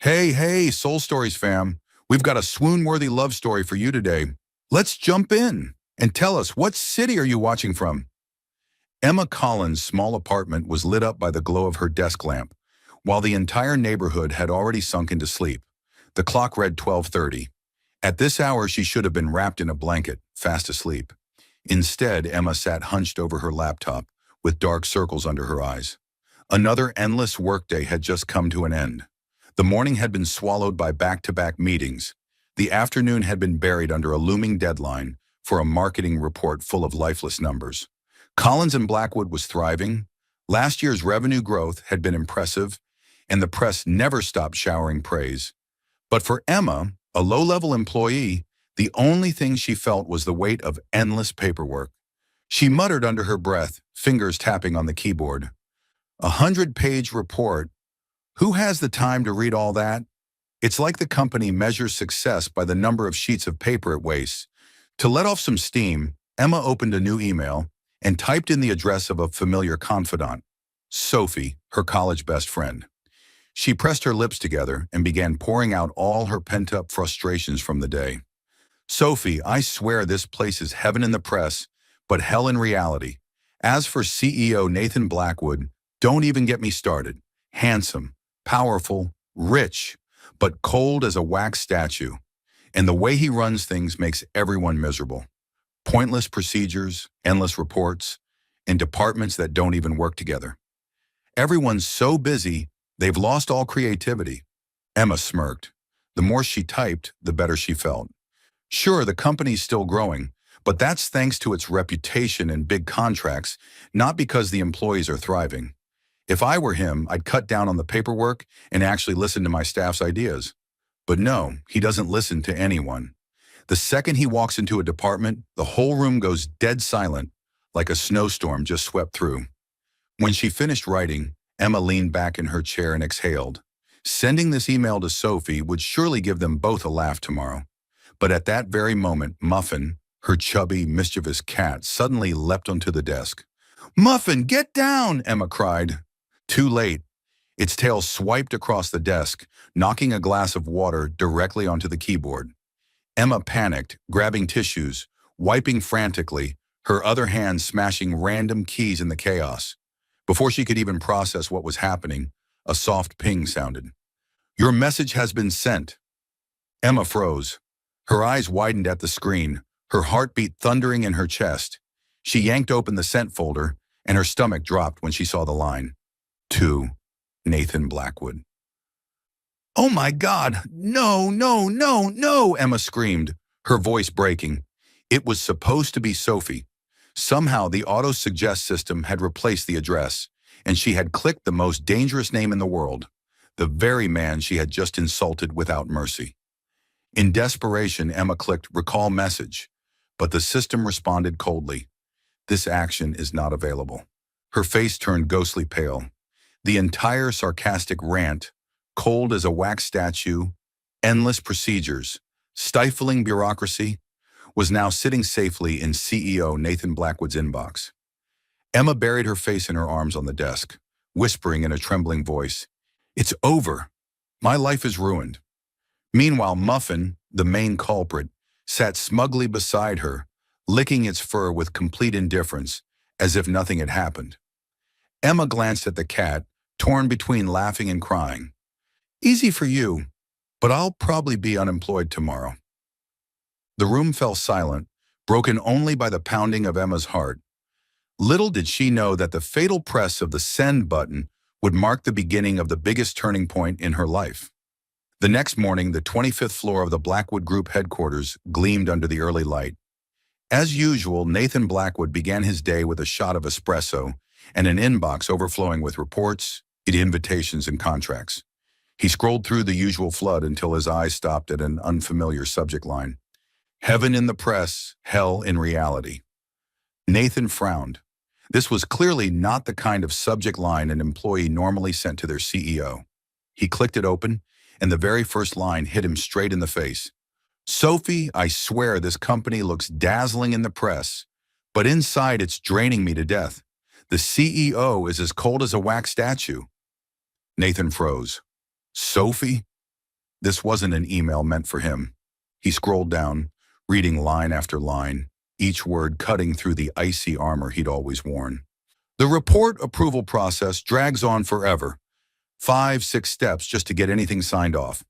Hey, Soul Stories fam. We've got a swoon-worthy love story for you today. Let's jump in and tell us, what city are you watching from? Emma Collins' small apartment was lit up by the glow of her desk lamp, while the entire neighborhood had already sunk into sleep. The clock read 12:30. At this hour, she should have been wrapped in a blanket, fast asleep. Instead, Emma sat hunched over her laptop, with dark circles under her eyes. Another endless workday had just come to an end. The morning had been swallowed by back-to-back meetings. The afternoon had been buried under a looming deadline for a marketing report full of lifeless numbers. Collins and Blackwood was thriving. Last year's revenue growth had been impressive, and the press never stopped showering praise. But for Emma, a low-level employee, the only thing she felt was the weight of endless paperwork. She muttered under her breath, fingers tapping on the keyboard. 100-page report. Who has the time to read all that? It's like the company measures success by the number of sheets of paper it wastes. To let off some steam, Emma opened a new email and typed in the address of a familiar confidant, Sophie, her college best friend. She pressed her lips together and began pouring out all her pent-up frustrations from the day. Sophie, I swear this place is heaven in the press, but hell in reality. As for CEO Nathan Blackwood, don't even get me started. Handsome, powerful, rich, but cold as a wax statue. And the way he runs things makes everyone miserable. Pointless procedures, endless reports, and departments that don't even work together. Everyone's so busy, they've lost all creativity. Emma smirked. The more she typed, the better she felt. Sure, the company's still growing, but that's thanks to its reputation and big contracts, not because the employees are thriving. If I were him, I'd cut down on the paperwork and actually listen to my staff's ideas. But no, he doesn't listen to anyone. The second he walks into a department, the whole room goes dead silent, like a snowstorm just swept through. When she finished writing, Emma leaned back in her chair and exhaled. Sending this email to Sophie would surely give them both a laugh tomorrow. But at that very moment, Muffin, her chubby, mischievous cat, suddenly leapt onto the desk. "Muffin, get down!" Emma cried. Too late. Its tail swiped across the desk, knocking a glass of water directly onto the keyboard. Emma panicked, grabbing tissues, wiping frantically, her other hand smashing random keys in the chaos. Before she could even process what was happening, a soft ping sounded. "Your message has been sent." Emma froze. Her eyes widened at the screen, her heartbeat thundering in her chest. She yanked open the sent folder, and her stomach dropped when she saw the line. To Nathan Blackwood. "Oh my God, no, Emma screamed, her voice breaking. It was supposed to be Sophie. Somehow the auto-suggest system had replaced the address, and she had clicked the most dangerous name in the world, the very man she had just insulted without mercy. In desperation, Emma clicked recall message, but the system responded coldly. This action is not available. Her face turned ghostly pale. The entire sarcastic rant, cold as a wax statue, endless procedures, stifling bureaucracy, was now sitting safely in CEO Nathan Blackwood's inbox. Emma buried her face in her arms on the desk, whispering in a trembling voice, "It's over. My life is ruined." Meanwhile, Muffin, the main culprit, sat smugly beside her, licking its fur with complete indifference, as if nothing had happened. Emma glanced at the cat, torn between laughing and crying. "Easy for you, but I'll probably be unemployed tomorrow." The room fell silent, broken only by the pounding of Emma's heart. Little did she know that the fatal press of the send button would mark the beginning of the biggest turning point in her life. The next morning, the 25th floor of the Blackwood Group headquarters gleamed under the early light. As usual, Nathan Blackwood began his day with a shot of espresso and an inbox overflowing with reports, invitations, and contracts. He scrolled through the usual flood until his eyes stopped at an unfamiliar subject line. Heaven in the press, hell in reality. Nathan frowned. This was clearly not the kind of subject line an employee normally sent to their CEO. He clicked it open, and the very first line hit him straight in the face. "Sophie, I swear this company looks dazzling in the press, but inside it's draining me to death. The CEO is as cold as a wax statue." Nathan froze. "Sophie? This wasn't an email meant for him. He scrolled down, reading line after line, each word cutting through the icy armor he'd always worn. The report approval process drags on forever. 5, 6 steps just to get anything signed off.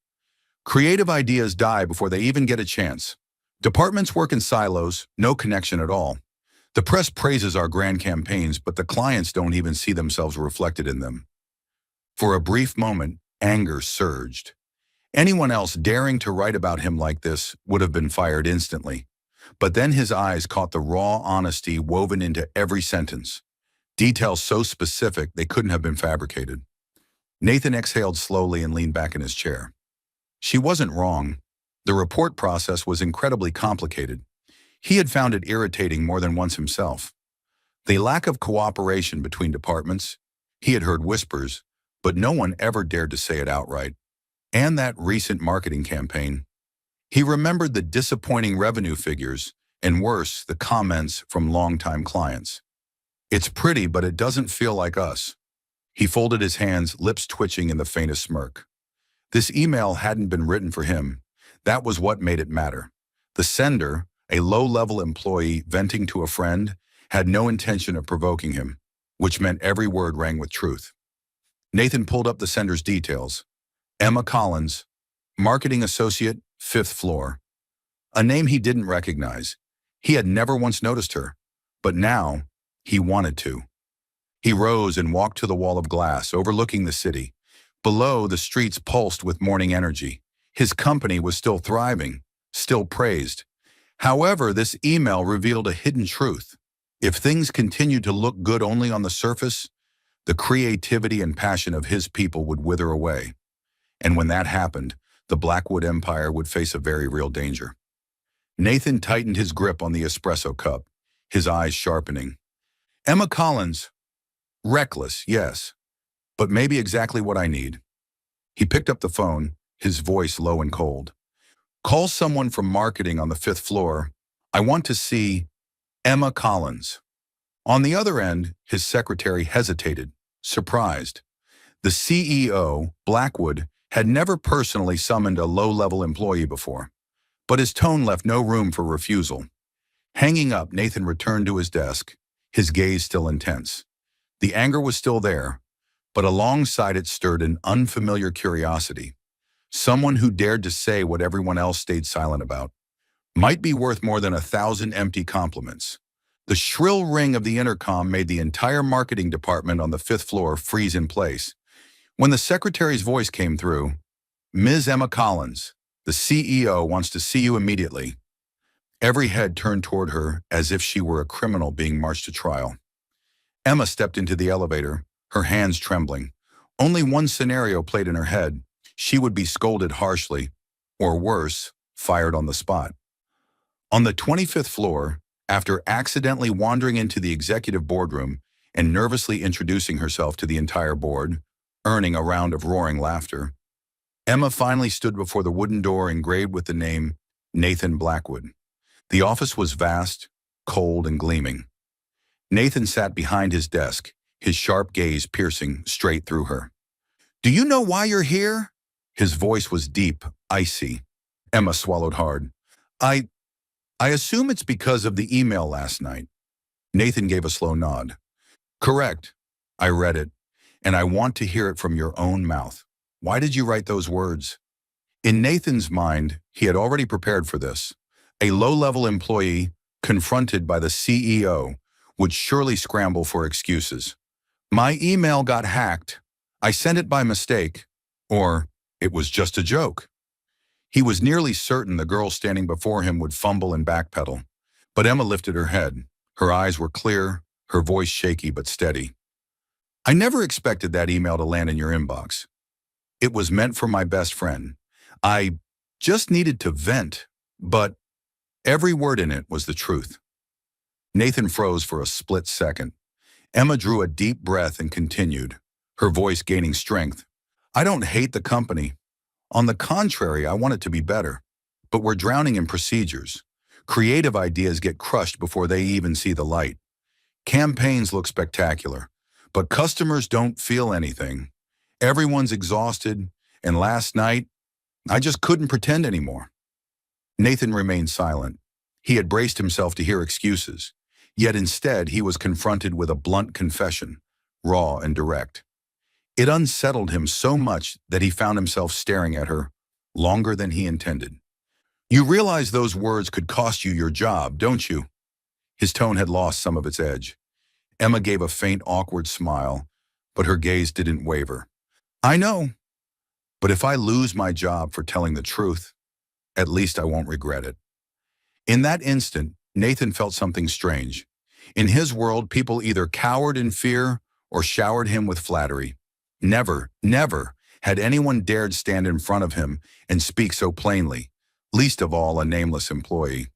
Creative ideas die before they even get a chance. Departments work in silos, no connection at all. The press praises our grand campaigns, but the clients don't even see themselves reflected in them. For a brief moment, anger surged. Anyone else daring to write about him like this would have been fired instantly. But then his eyes caught the raw honesty woven into every sentence. Details so specific they couldn't have been fabricated. Nathan exhaled slowly and leaned back in his chair. She wasn't wrong. The report process was incredibly complicated. He had found it irritating more than once himself. The lack of cooperation between departments, he had heard whispers, but no one ever dared to say it outright. And that recent marketing campaign. He remembered the disappointing revenue figures, and worse, the comments from longtime clients. It's pretty, but it doesn't feel like us. He folded his hands, lips twitching in the faintest smirk. This email hadn't been written for him. That was what made it matter. The sender, a low-level employee venting to a friend, had no intention of provoking him, which meant every word rang with truth. Nathan pulled up the sender's details. Emma Collins, marketing associate, 5th floor. A name he didn't recognize. He had never once noticed her, but now he wanted to. He rose and walked to the wall of glass overlooking the city. Below, the streets pulsed with morning energy. His company was still thriving, still praised. However, this email revealed a hidden truth. If things continued to look good only on the surface, the creativity and passion of his people would wither away. And when that happened, the Blackwood Empire would face a very real danger. Nathan tightened his grip on the espresso cup, his eyes sharpening. Emma Collins. Reckless, yes, but maybe exactly what I need. He picked up the phone, his voice low and cold. Call someone from marketing on the 5th floor. I want to see Emma Collins. On the other end, his secretary hesitated, surprised. The CEO, Blackwood, had never personally summoned a low-level employee before, but his tone left no room for refusal. Hanging up, Nathan returned to his desk, his gaze still intense. The anger was still there, but alongside it stirred an unfamiliar curiosity. Someone who dared to say what everyone else stayed silent about might be worth more than 1,000 empty compliments. The shrill ring of the intercom made the entire marketing department on the 5th floor freeze in place. When the secretary's voice came through, Ms. Emma Collins, the CEO wants to see you immediately. Every head turned toward her as if she were a criminal being marched to trial. Emma stepped into the elevator, her hands trembling. Only one scenario played in her head. She would be scolded harshly, or worse, fired on the spot. On the 25th floor, after accidentally wandering into the executive boardroom and nervously introducing herself to the entire board, earning a round of roaring laughter, Emma finally stood before the wooden door engraved with the name Nathan Blackwood. The office was vast, cold, and gleaming. Nathan sat behind his desk, his sharp gaze piercing straight through her. Do you know why you're here? His voice was deep, icy. Emma swallowed hard. I assume it's because of the email last night. Nathan gave a slow nod. Correct. I read it, and I want to hear it from your own mouth. Why did you write those words? In Nathan's mind, he had already prepared for this. A low-level employee, confronted by the CEO, would surely scramble for excuses. My email got hacked. I sent it by mistake. Or, it was just a joke. He was nearly certain the girl standing before him would fumble and backpedal. But Emma lifted her head. Her eyes were clear, her voice shaky but steady. I never expected that email to land in your inbox. It was meant for my best friend. I just needed to vent, but every word in it was the truth. Nathan froze for a split second. Emma drew a deep breath and continued, her voice gaining strength. I don't hate the company. On the contrary, I want it to be better. But we're drowning in procedures. Creative ideas get crushed before they even see the light. Campaigns look spectacular, but customers don't feel anything. Everyone's exhausted, and last night, I just couldn't pretend anymore. Nathan remained silent. He had braced himself to hear excuses. Yet instead, he was confronted with a blunt confession, raw and direct. It unsettled him so much that he found himself staring at her longer than he intended. You realize those words could cost you your job, don't you? His tone had lost some of its edge. Emma gave a faint, awkward smile, but her gaze didn't waver. I know, but if I lose my job for telling the truth, at least I won't regret it. In that instant, Nathan felt something strange. In his world, people either cowered in fear or showered him with flattery. Never, never had anyone dared stand in front of him and speak so plainly, least of all a nameless employee.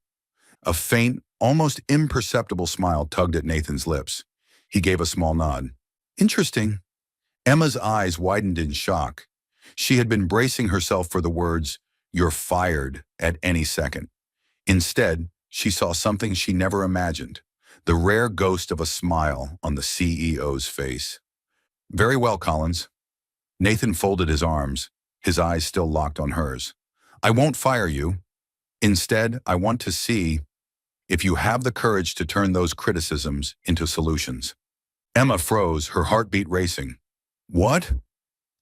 A faint, almost imperceptible smile tugged at Nathan's lips. He gave a small nod. Interesting. Emma's eyes widened in shock. She had been bracing herself for the words, "You're fired," at any second. Instead, she saw something she never imagined, the rare ghost of a smile on the CEO's face. Very well, Collins. Nathan folded his arms, his eyes still locked on hers. I won't fire you. Instead, I want to see if you have the courage to turn those criticisms into solutions. Emma froze, her heartbeat racing. What?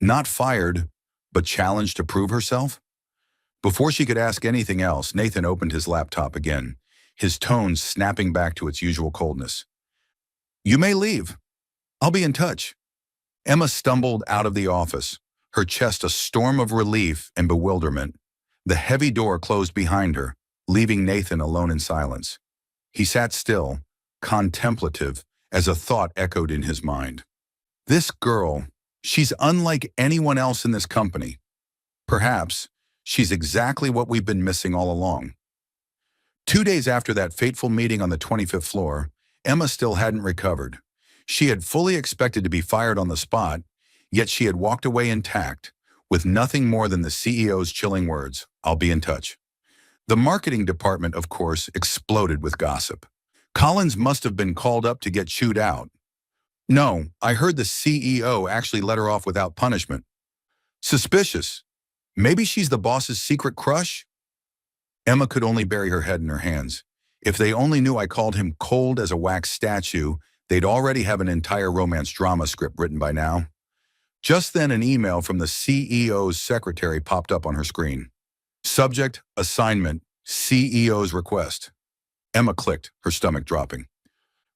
Not fired, but challenged to prove herself? Before she could ask anything else, Nathan opened his laptop again, his tone snapping back to its usual coldness. You may leave. I'll be in touch. Emma stumbled out of the office, her chest a storm of relief and bewilderment. The heavy door closed behind her, leaving Nathan alone in silence. He sat still, contemplative, as a thought echoed in his mind. This girl, she's unlike anyone else in this company. Perhaps she's exactly what we've been missing all along. 2 days after that fateful meeting on the 25th floor, Emma still hadn't recovered. She had fully expected to be fired on the spot, yet she had walked away intact, with nothing more than the CEO's chilling words, I'll be in touch. The marketing department, of course, exploded with gossip. Collins must have been called up to get chewed out. No, I heard the CEO actually let her off without punishment. Suspicious. Maybe she's the boss's secret crush? Emma could only bury her head in her hands. If they only knew I called him cold as a wax statue, they'd already have an entire romance drama script written by now. Just then, an email from the CEO's secretary popped up on her screen. Subject, assignment, CEO's request. Emma clicked, her stomach dropping.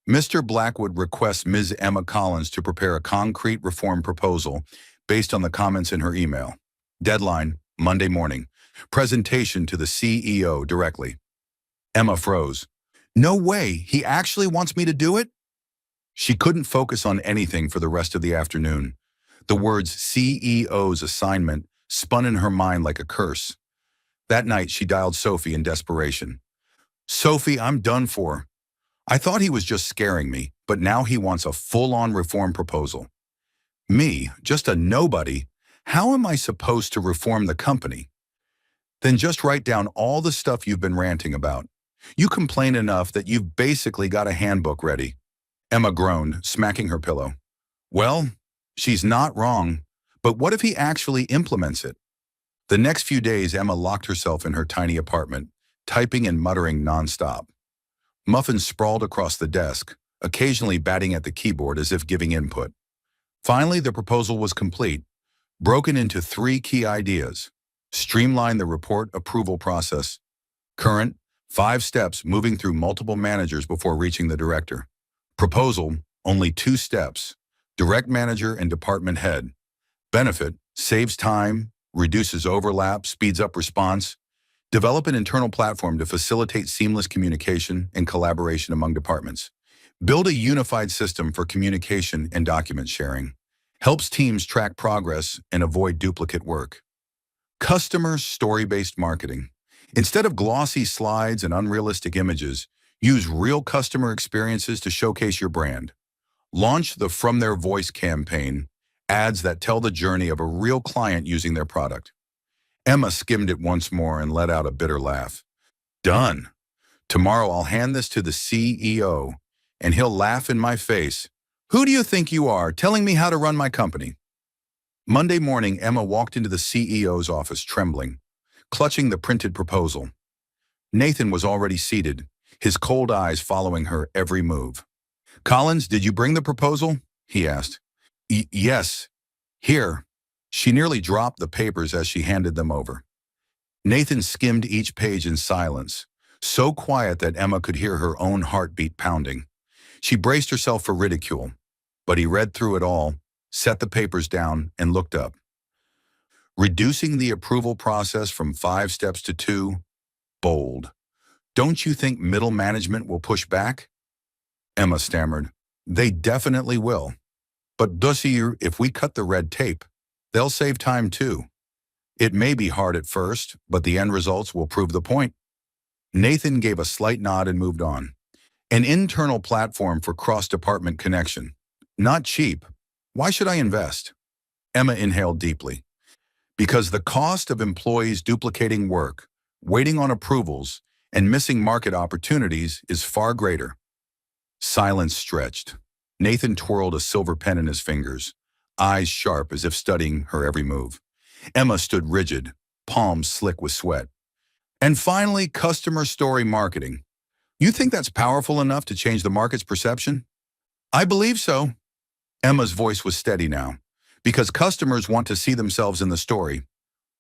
Mr. Blackwood requests Ms. Emma Collins to prepare a concrete reform proposal based on the comments in her email. Deadline, Monday morning. Presentation to the CEO directly. Emma froze. No way, he actually wants me to do it? She couldn't focus on anything for the rest of the afternoon. The words CEO's assignment spun in her mind like a curse. That night, she dialed Sophie in desperation. Sophie, I'm done for. I thought he was just scaring me, but now he wants a full-on reform proposal. Me, just a nobody, how am I supposed to reform the company? Then just write down all the stuff you've been ranting about. You complain enough that you've basically got a handbook ready. Emma groaned, smacking her pillow. Well, she's not wrong, but what if he actually implements it? The next few days, Emma locked herself in her tiny apartment, typing and muttering nonstop. Muffins sprawled across the desk, occasionally batting at the keyboard as if giving input. Finally, the proposal was complete, broken into 3 key ideas. Streamline the report approval process. Current, 5 steps moving through multiple managers before reaching the director. Proposal, only 2 steps. Direct manager and department head. Benefit, saves time, reduces overlap, speeds up response. Develop an internal platform to facilitate seamless communication and collaboration among departments. Build a unified system for communication and document sharing. Helps teams track progress and avoid duplicate work. Customer story-based marketing. Instead of glossy slides and unrealistic images, use real customer experiences to showcase your brand. Launch the From Their Voice campaign, ads that tell the journey of a real client using their product. Emma skimmed it once more and let out a bitter laugh. Done. Tomorrow I'll hand this to the CEO, and he'll laugh in my face. Who do you think you are, telling me how to run my company? Monday morning, Emma walked into the CEO's office trembling, clutching the printed proposal. Nathan was already seated, his cold eyes following her every move. "Collins, did you bring the proposal?" he asked. Yes. Here." She nearly dropped the papers as she handed them over. Nathan skimmed each page in silence, so quiet that Emma could hear her own heartbeat pounding. She braced herself for ridicule, but he read through it all, set the papers down, and looked up. "Reducing the approval process from 5 steps to 2, bold. Don't you think middle management will push back?" Emma stammered. "They definitely will. But Dossier, if we cut the red tape, they'll save time too. It may be hard at first, but the end results will prove the point." Nathan gave a slight nod and moved on. "An internal platform for cross-department connection. Not cheap. Why should I invest?" Emma inhaled deeply. "Because the cost of employees duplicating work, waiting on approvals, and missing market opportunities is far greater." Silence stretched. Nathan twirled a silver pen in his fingers, eyes sharp as if studying her every move. Emma stood rigid, palms slick with sweat. "And finally, customer story marketing. You think that's powerful enough to change the market's perception?" "I believe so." Emma's voice was steady now. "Because customers want to see themselves in the story.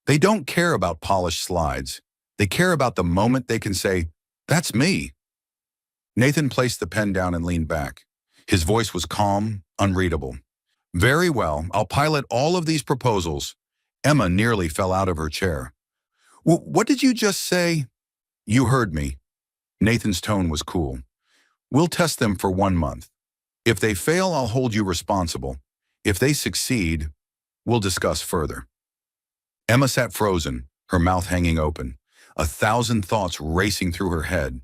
They don't care about polished slides. They care about the moment they can say, 'That's me.'" Nathan placed the pen down and leaned back. His voice was calm, unreadable. "Very well, I'll pilot all of these proposals." Emma nearly fell out of her chair. What did you just say?" "You heard me." Nathan's tone was cool. "We'll test them for 1 month. If they fail, I'll hold you responsible. If they succeed, we'll discuss further." Emma sat frozen, her mouth hanging open, 1,000 thoughts racing through her head.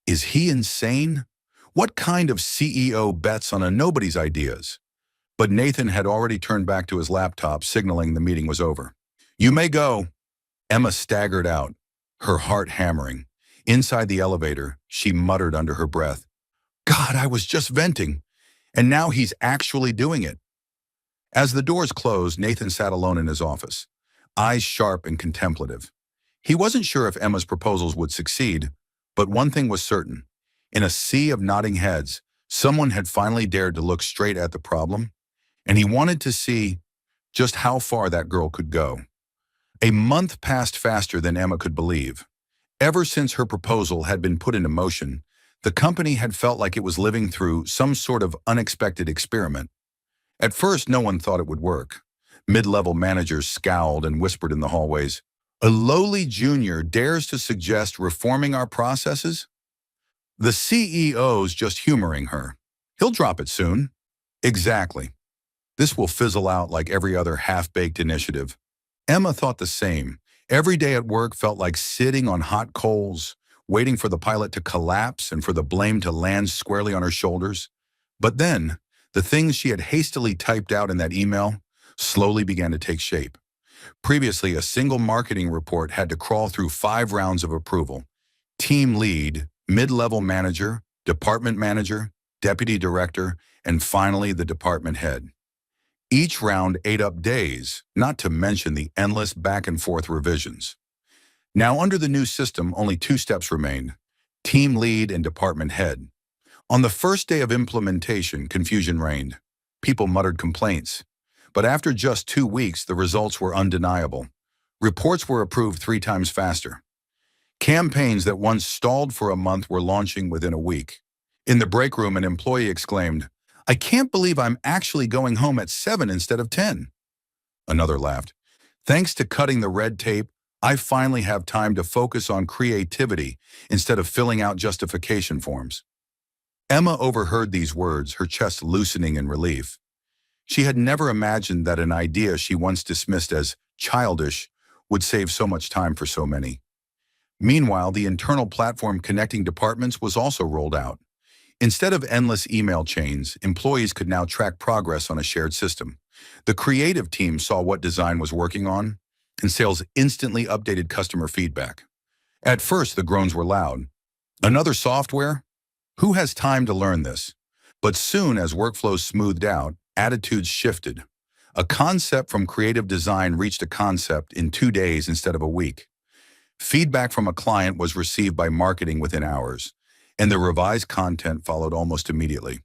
Is he insane? What kind of CEO bets on a nobody's ideas? But Nathan had already turned back to his laptop, signaling the meeting was over. "You may go." Emma staggered out, her heart hammering. Inside the elevator, she muttered under her breath, "God, I was just venting. And now he's actually doing it." As the doors closed, Nathan sat alone in his office, eyes sharp and contemplative. He wasn't sure if Emma's proposals would succeed, but one thing was certain. In a sea of nodding heads, someone had finally dared to look straight at the problem, and he wanted to see just how far that girl could go. A month passed faster than Emma could believe. Ever since her proposal had been put into motion, the company had felt like it was living through some sort of unexpected experiment. At first, no one thought it would work. Mid-level managers scowled and whispered in the hallways, "A lowly junior dares to suggest reforming our processes?" The CEO's just humoring her. "He'll drop it soon." Exactly. This will fizzle out like every other half-baked initiative. Emma thought the same. Every day at work felt like sitting on hot coals, waiting for the pilot to collapse and for the blame to land squarely on her shoulders. But then, the things she had hastily typed out in that email slowly began to take shape. Previously, a single marketing report had to crawl through 5 rounds of approval. Team lead, mid-level manager, department manager, deputy director, and finally the department head. Each round ate up days, not to mention the endless back-and-forth revisions. Now, under the new system, only 2 steps remained: team lead and department head. On the first day of implementation, confusion reigned. People muttered complaints. But after just 2 weeks, the results were undeniable. Reports were approved 3 times faster. Campaigns that once stalled for a month were launching within a week. In the break room, an employee exclaimed, "I can't believe I'm actually going home at 7 instead of 10. Another laughed. "Thanks to cutting the red tape, I finally have time to focus on creativity instead of filling out justification forms." Emma overheard these words, her chest loosening in relief. She had never imagined that an idea she once dismissed as childish would save so much time for so many. Meanwhile, the internal platform connecting departments was also rolled out. Instead of endless email chains, employees could now track progress on a shared system. The creative team saw what design was working on, and sales instantly updated customer feedback. At first, the groans were loud. "Another software? Who has time to learn this?" But soon, as workflows smoothed out, attitudes shifted. A concept from creative design reached a concept in 2 days instead of a week. Feedback from a client was received by marketing within hours, and the revised content followed almost immediately.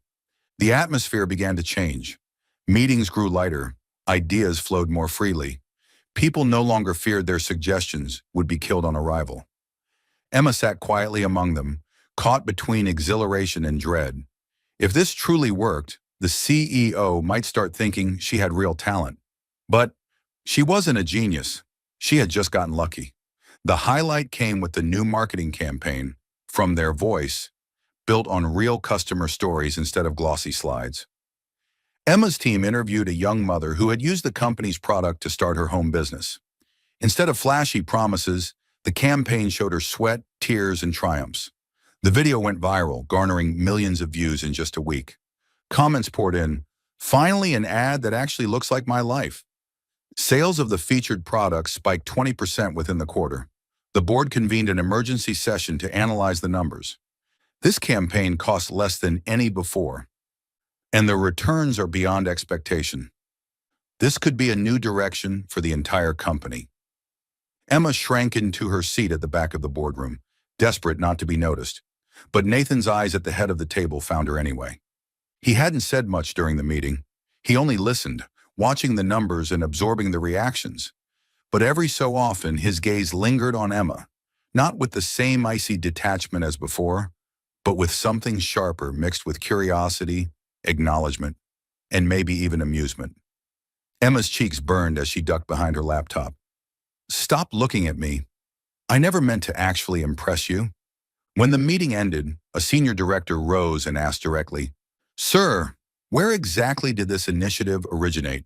The atmosphere began to change. Meetings grew lighter, ideas flowed more freely. People no longer feared their suggestions would be killed on arrival. Emma sat quietly among them, caught between exhilaration and dread. If this truly worked, the CEO might start thinking she had real talent. But she wasn't a genius. She had just gotten lucky. The highlight came with the new marketing campaign, From Their Voice, built on real customer stories instead of glossy slides. Emma's team interviewed a young mother who had used the company's product to start her home business. Instead of flashy promises, the campaign showed her sweat, tears, and triumphs. The video went viral, garnering millions of views in just a week. Comments poured in, "Finally an ad that actually looks like my life." Sales of the featured products spiked 20% within the quarter. The board convened an emergency session to analyze the numbers. This campaign cost less than any before, and the returns are beyond expectation. This could be a new direction for the entire company. Emma shrank into her seat at the back of the boardroom, desperate not to be noticed. But Nathan's eyes at the head of the table found her anyway. He hadn't said much during the meeting. He only listened, watching the numbers and absorbing the reactions. But every so often, his gaze lingered on Emma, not with the same icy detachment as before, but with something sharper mixed with curiosity, acknowledgement, and maybe even amusement. Emma's cheeks burned as she ducked behind her laptop. "Stop looking at me. I never meant to actually impress you." When the meeting ended, a senior director rose and asked directly, "Sir, where exactly did this initiative originate?"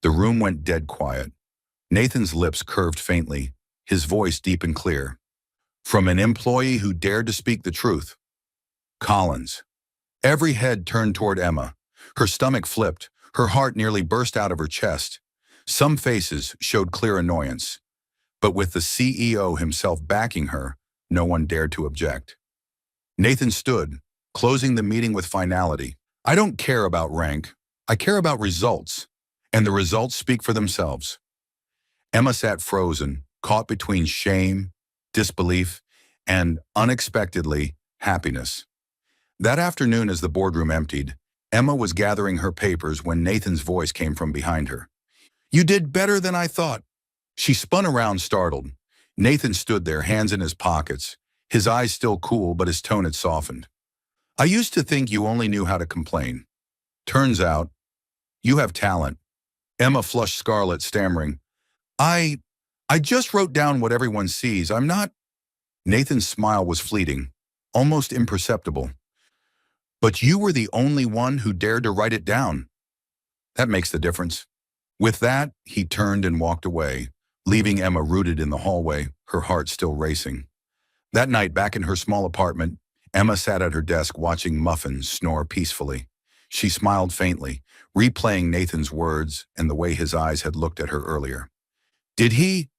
The room went dead quiet. Nathan's lips curved faintly, his voice deep and clear. "From an employee who dared to speak the truth. Collins." Every head turned toward Emma. Her stomach flipped, her heart nearly burst out of her chest. Some faces showed clear annoyance, but with the CEO himself backing her, no one dared to object. Nathan stood, closing the meeting with finality. "I don't care about rank. I care about results, and the results speak for themselves." Emma sat frozen, caught between shame, disbelief, and, unexpectedly, happiness. That afternoon, as the boardroom emptied, Emma was gathering her papers when Nathan's voice came from behind her. "You did better than I thought." She spun around, startled. Nathan stood there, hands in his pockets, his eyes still cool, but his tone had softened. "I used to think you only knew how to complain. Turns out, you have talent." Emma flushed scarlet, stammering, I just wrote down what everyone sees. I'm not." Nathan's smile was fleeting, almost imperceptible. "But you were the only one who dared to write it down. That makes the difference." With that, he turned and walked away, leaving Emma rooted in the hallway, her heart still racing. That night, back in her small apartment, Emma sat at her desk watching Muffin snore peacefully. She smiled faintly, replaying Nathan's words and the way his eyes had looked at her earlier. Did he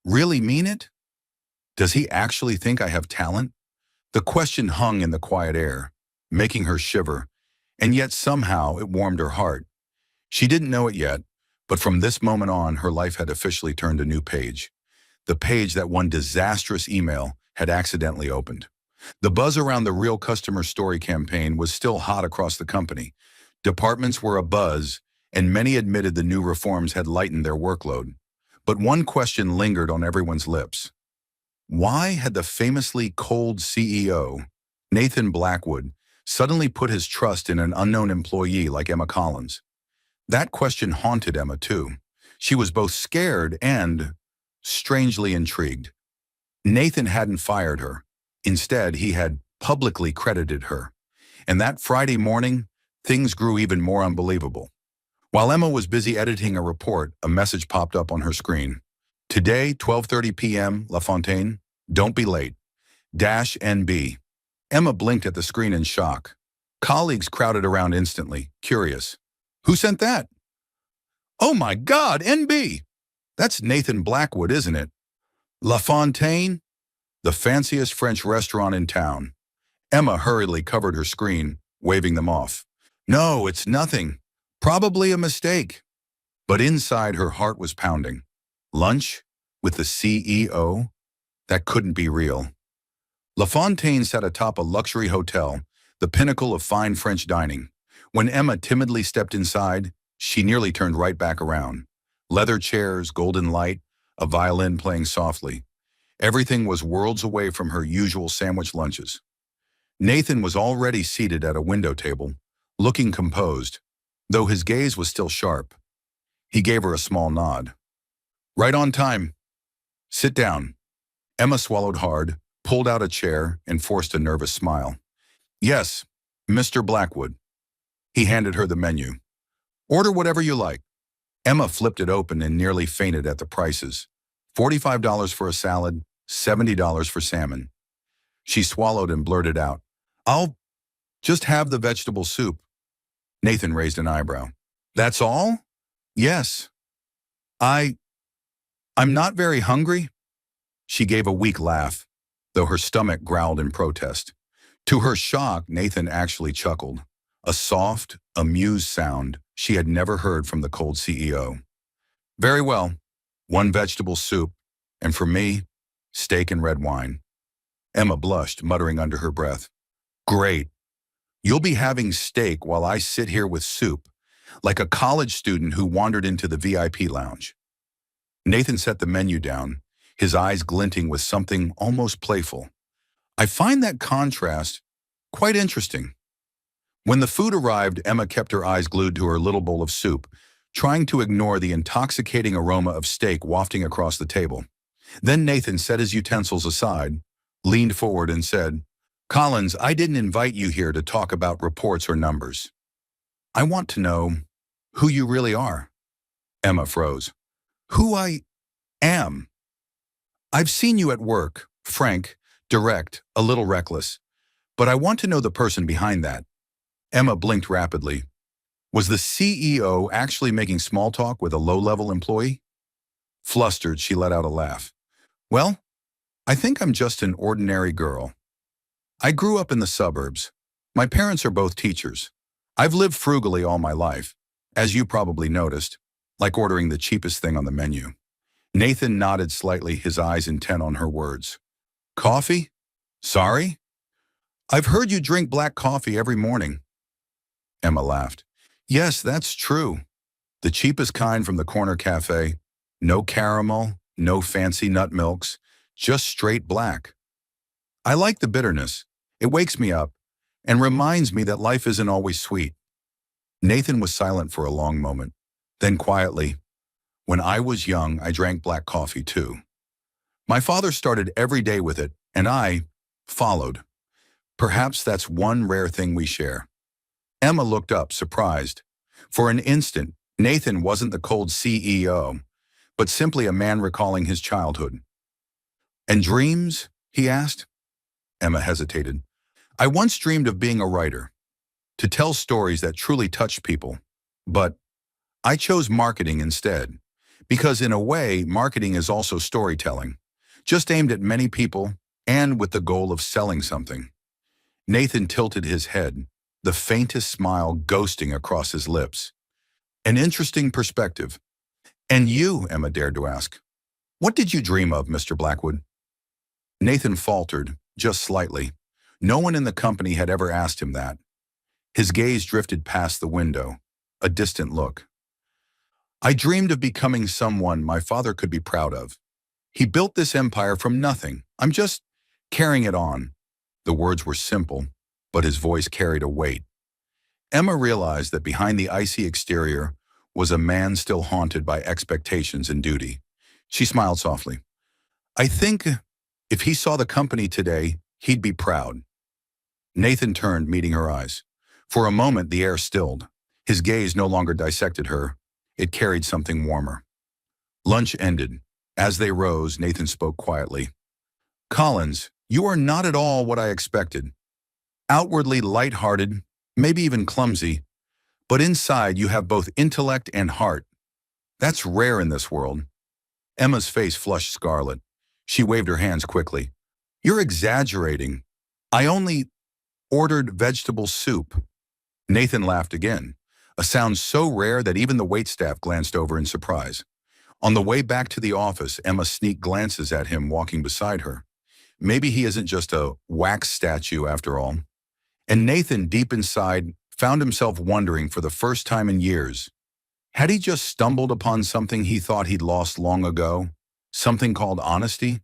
really mean it? Does he actually think I have talent? The question hung in the quiet air, making her shiver, and yet somehow it warmed her heart. She didn't know it yet, but from this moment on, her life had officially turned a new page. The page that one disastrous email had accidentally opened. The buzz around the Real Customer Story campaign was still hot across the company. Departments were abuzz, and many admitted the new reforms had lightened their workload. But one question lingered on everyone's lips. Why had the famously cold CEO, Nathan Blackwood, suddenly put his trust in an unknown employee like Emma Collins? That question haunted Emma, too. She was both scared and strangely intrigued. Nathan hadn't fired her. Instead, he had publicly credited her. And that Friday morning, things grew even more unbelievable. While Emma was busy editing a report, a message popped up on her screen. Today, 12:30 p.m., La Fontaine. Don't be late. -NB. Emma blinked at the screen in shock. Colleagues crowded around instantly, curious. Who sent that? Oh my God, NB! That's Nathan Blackwood, isn't it? La Fontaine? The fanciest French restaurant in town. Emma hurriedly covered her screen, waving them off. No, it's nothing. Probably a mistake. But inside, her heart was pounding. Lunch? With the CEO? That couldn't be real. LaFontaine sat atop a luxury hotel, the pinnacle of fine French dining. When Emma timidly stepped inside, she nearly turned right back around. Leather chairs, golden light, a violin playing softly. Everything was worlds away from her usual sandwich lunches. Nathan was already seated at a window table, looking composed, though his gaze was still sharp. He gave her a small nod. "Right on time. Sit down." Emma swallowed hard, pulled out a chair, and forced a nervous smile. "Yes, Mr. Blackwood." He handed her the menu. "Order whatever you like." Emma flipped it open and nearly fainted at the prices. $45 for a salad, $70 for salmon. She swallowed and blurted out, "I'll just have the vegetable soup." Nathan raised an eyebrow. "That's all?" "Yes. I... I'm not very hungry." She gave a weak laugh, though her stomach growled in protest. To her shock, Nathan actually chuckled, a soft, amused sound she had never heard from the cold CEO. "Very well, one vegetable soup, and for me, steak and red wine." Emma blushed, muttering under her breath, "Great. You'll be having steak while I sit here with soup, like a college student who wandered into the VIP lounge." Nathan set the menu down, his eyes glinting with something almost playful. "I find that contrast quite interesting." When the food arrived, Emma kept her eyes glued to her little bowl of soup, trying to ignore the intoxicating aroma of steak wafting across the table. Then Nathan set his utensils aside, leaned forward and said, "Collins, I didn't invite you here to talk about reports or numbers. I want to know who you really are." Emma froze. "Who I am? I've seen you at work, frank, direct, a little reckless, but I want to know the person behind that." Emma blinked rapidly. Was the CEO actually making small talk with a low-level employee? Flustered, she let out a laugh. "Well, I think I'm just an ordinary girl. I grew up in the suburbs. My parents are both teachers. I've lived frugally all my life, as you probably noticed, like ordering the cheapest thing on the menu." Nathan nodded slightly, his eyes intent on her words. "Coffee? Sorry? I've heard you drink black coffee every morning." Emma laughed. "Yes, that's true. The cheapest kind from the corner cafe. No caramel, no fancy nut milks, just straight black. I like the bitterness. It wakes me up and reminds me that life isn't always sweet." Nathan was silent for a long moment. Then quietly, "When I was young, I drank black coffee too. My father started every day with it, and I followed. Perhaps that's one rare thing we share." Emma looked up, surprised. For an instant, Nathan wasn't the cold CEO, but simply a man recalling his childhood. "And dreams?" he asked. Emma hesitated. "I once dreamed of being a writer, to tell stories that truly touched people. But I chose marketing instead, because in a way, marketing is also storytelling, just aimed at many people and with the goal of selling something." Nathan tilted his head, the faintest smile ghosting across his lips. "An interesting perspective. And you," Emma dared to ask, "what did you dream of, Mr. Blackwood?" Nathan faltered, just slightly. No one in the company had ever asked him that. His gaze drifted past the window, a distant look. "I dreamed of becoming someone my father could be proud of. He built this empire from nothing. I'm just carrying it on." The words were simple, but his voice carried a weight. Emma realized that behind the icy exterior was a man still haunted by expectations and duty. She smiled softly. "I think if he saw the company today, he'd be proud." Nathan turned, meeting her eyes. For a moment, the air stilled. His gaze no longer dissected her. It carried something warmer. Lunch ended. As they rose, Nathan spoke quietly. "Collins, you are not at all what I expected. Outwardly light-hearted, maybe even clumsy, but inside you have both intellect and heart. That's rare in this world." Emma's face flushed scarlet. She waved her hands quickly. "You're exaggerating. I only ordered vegetable soup." Nathan laughed again, a sound so rare that even the waitstaff glanced over in surprise. On the way back to the office, Emma sneaked glances at him walking beside her. Maybe he isn't just a wax statue after all. And Nathan, deep inside, found himself wondering for the first time in years, had he just stumbled upon something he thought he'd lost long ago? Something called honesty?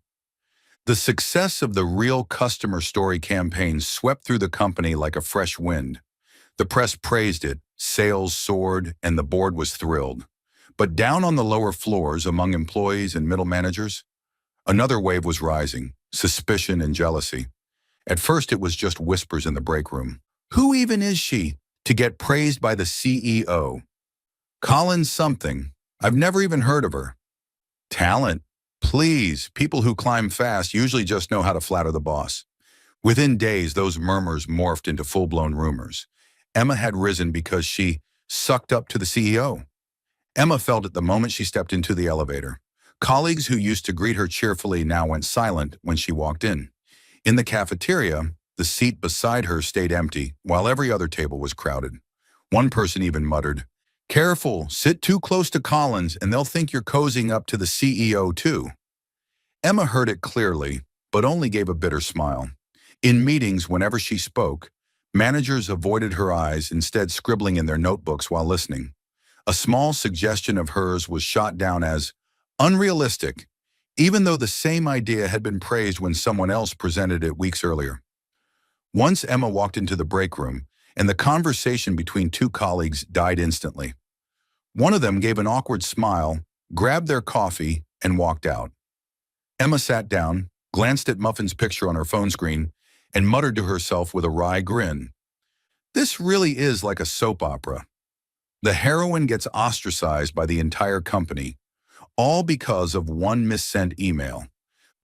The success of the Real Customer Story campaign swept through the company like a fresh wind. The press praised it, sales soared, and the board was thrilled. But down on the lower floors among employees and middle managers, another wave was rising, suspicion and jealousy. At first it was just whispers in the break room. Who even is she to get praised by the CEO? Collins something. I've never even heard of her. Talent. Please, people who climb fast usually just know how to flatter the boss. Within days, those murmurs morphed into full-blown rumors. Emma had risen because she sucked up to the CEO. Emma felt it the moment she stepped into the elevator. Colleagues who used to greet her cheerfully now went silent when she walked in. In the cafeteria, the seat beside her stayed empty, while every other table was crowded. One person even muttered, "Careful, sit too close to Collins and they'll think you're cozying up to the CEO too." Emma heard it clearly, but only gave a bitter smile. In meetings, whenever she spoke, managers avoided her eyes, instead scribbling in their notebooks while listening. A small suggestion of hers was shot down as unrealistic, even though the same idea had been praised when someone else presented it weeks earlier. Once Emma walked into the break room, and the conversation between two colleagues died instantly. One of them gave an awkward smile, grabbed their coffee, and walked out. Emma sat down, glanced at Muffin's picture on her phone screen, and muttered to herself with a wry grin. This really is like a soap opera. The heroine gets ostracized by the entire company, all because of one missent email.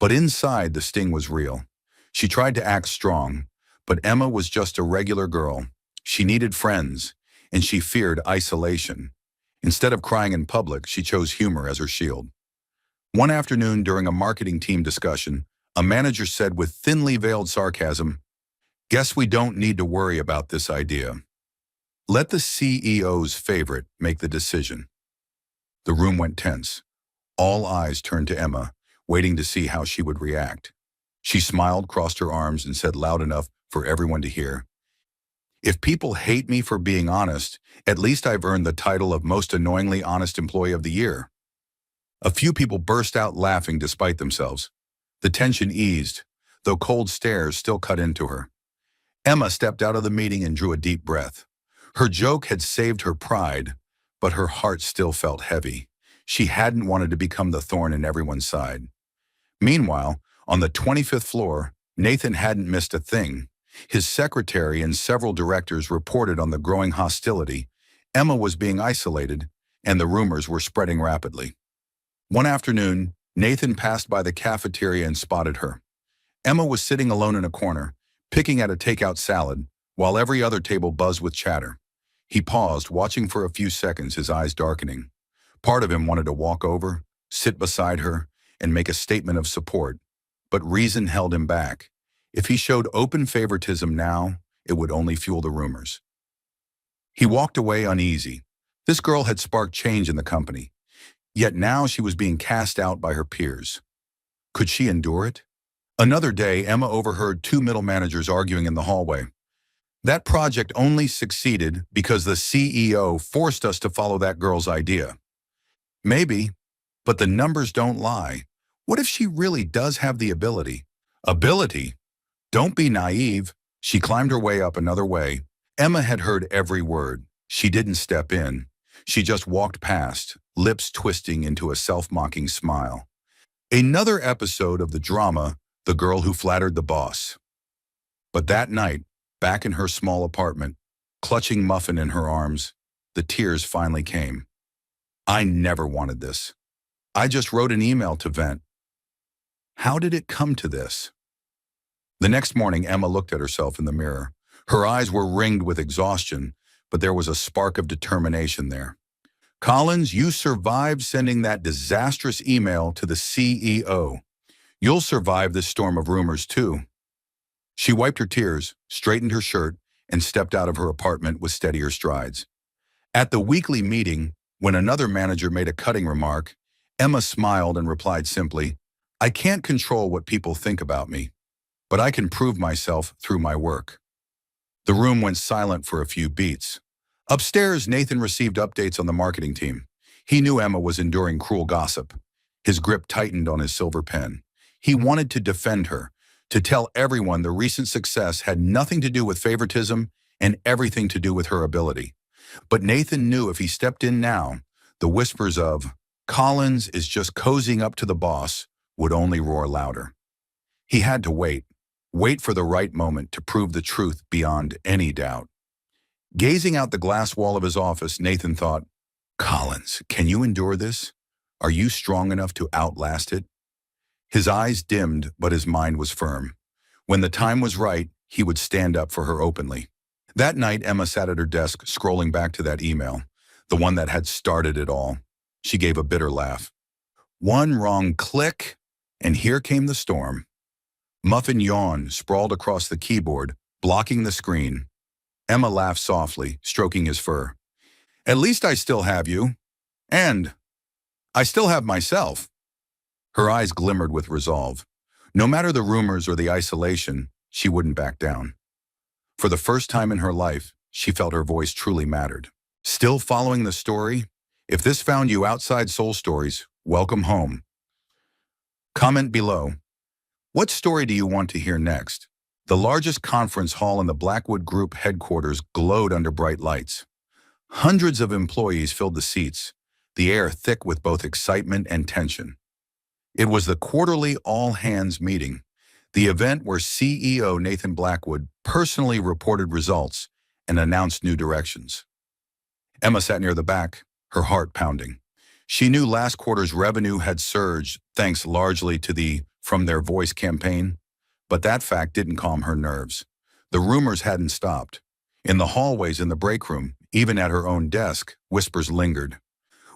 But inside, the sting was real. She tried to act strong, but Emma was just a regular girl. She needed friends, and she feared isolation. Instead of crying in public, she chose humor as her shield. One afternoon during a marketing team discussion, a manager said with thinly veiled sarcasm, "Guess we don't need to worry about this idea. Let the CEO's favorite make the decision." The room went tense. All eyes turned to Emma, waiting to see how she would react. She smiled, crossed her arms, and said loud enough for everyone to hear, "If people hate me for being honest, at least I've earned the title of most annoyingly honest employee of the year." A few people burst out laughing despite themselves. The tension eased, though cold stares still cut into her. Emma stepped out of the meeting and drew a deep breath. Her joke had saved her pride, but her heart still felt heavy. She hadn't wanted to become the thorn in everyone's side. Meanwhile, on the 25th floor, Nathan hadn't missed a thing. His secretary and several directors reported on the growing hostility. Emma was being isolated, and the rumors were spreading rapidly. One afternoon, Nathan passed by the cafeteria and spotted her. Emma was sitting alone in a corner, picking at a takeout salad, while every other table buzzed with chatter. He paused, watching for a few seconds, his eyes darkening. Part of him wanted to walk over, sit beside her, and make a statement of support, but reason held him back. If he showed open favoritism now, it would only fuel the rumors. He walked away uneasy. This girl had sparked change in the company, yet now she was being cast out by her peers. Could she endure it? Another day, Emma overheard two middle managers arguing in the hallway. "That project only succeeded because the CEO forced us to follow that girl's idea." Maybe, but the numbers don't lie. What if she really does have the ability? Ability? Don't be naive. She climbed her way up another way. Emma had heard every word. She didn't step in. She just walked past, lips twisting into a self-mocking smile. Another episode of the drama, The Girl Who Flattered the Boss. But that night, back in her small apartment, clutching Muffin in her arms, the tears finally came. "I never wanted this. I just wrote an email to vent. How did it come to this?" The next morning, Emma looked at herself in the mirror. Her eyes were ringed with exhaustion, but there was a spark of determination there. "Collins, you survived sending that disastrous email to the CEO. You'll survive this storm of rumors too." She wiped her tears, straightened her shirt, and stepped out of her apartment with steadier strides. At the weekly meeting, when another manager made a cutting remark, Emma smiled and replied simply, I can't control what people think about me, but I can prove myself through my work. The room went silent for a few beats. Upstairs, Nathan received updates on the marketing team. He knew Emma was enduring cruel gossip. His grip tightened on his silver pen. He wanted to defend her, to tell everyone the recent success had nothing to do with favoritism and everything to do with her ability. But Nathan knew if he stepped in now, the whispers of, Collins is just cozying up to the boss, would only roar louder. He had to wait for the right moment to prove the truth beyond any doubt. Gazing out the glass wall of his office, Nathan thought, Collins, can you endure this? Are you strong enough to outlast it? His eyes dimmed, but his mind was firm. When the time was right, he would stand up for her openly. That night, Emma sat at her desk, scrolling back to that email, the one that had started it all. She gave a bitter laugh. One wrong click, and here came the storm. Muffin yawned, sprawled across the keyboard, blocking the screen. Emma laughed softly, stroking his fur. At least I still have you. And I still have myself. Her eyes glimmered with resolve. No matter the rumors or the isolation, she wouldn't back down. For the first time in her life, she felt her voice truly mattered. Still following the story? If this found you outside Soul Stories, welcome home. Comment below. What story do you want to hear next? The largest conference hall in the Blackwood Group headquarters glowed under bright lights. Hundreds of employees filled the seats, the air thick with both excitement and tension. It was the quarterly all-hands meeting, the event where CEO Nathan Blackwood personally reported results and announced new directions. Emma sat near the back, her heart pounding. She knew last quarter's revenue had surged thanks largely to the From Their Voice campaign, but that fact didn't calm her nerves. The rumors hadn't stopped. In the hallways, in the break room, even at her own desk, whispers lingered.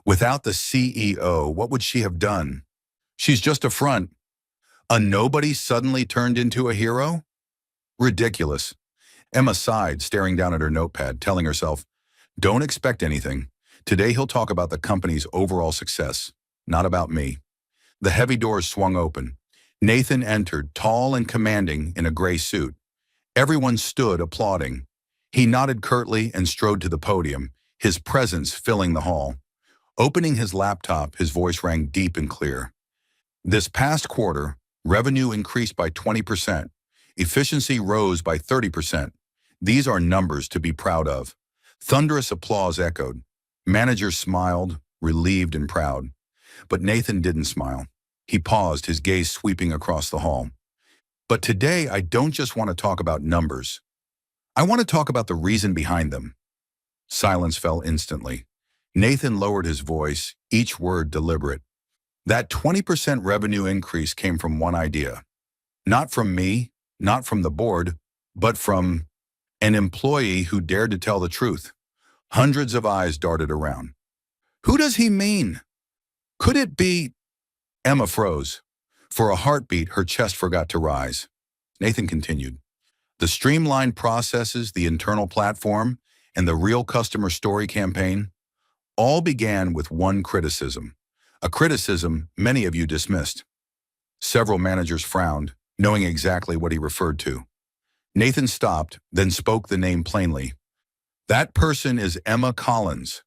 Without the CEO, what would she have done? She's just a front. A nobody suddenly turned into a hero? Ridiculous. Emma sighed, staring down at her notepad, telling herself, don't expect anything. Today he'll talk about the company's overall success, not about me. The heavy doors swung open. Nathan entered, tall and commanding in a gray suit. Everyone stood, applauding. He nodded curtly and strode to the podium, his presence filling the hall. Opening his laptop, his voice rang deep and clear. This past quarter, revenue increased by 20%. Efficiency rose by 30%. These are numbers to be proud of. Thunderous applause echoed. Managers smiled, relieved and proud. But Nathan didn't smile. He paused, his gaze sweeping across the hall. But today, I don't just want to talk about numbers. I want to talk about the reason behind them. Silence fell instantly. Nathan lowered his voice, each word deliberate. That 20% revenue increase came from one idea. Not from me, not from the board, but from an employee who dared to tell the truth. Hundreds of eyes darted around. Who does he mean? Could it be? Emma froze. For a heartbeat, her chest forgot to rise. Nathan continued. The streamlined processes, the internal platform, and the real customer story campaign all began with one criticism. A criticism many of you dismissed. Several managers frowned, knowing exactly what he referred to. Nathan stopped, then spoke the name plainly. That person is Emma Collins.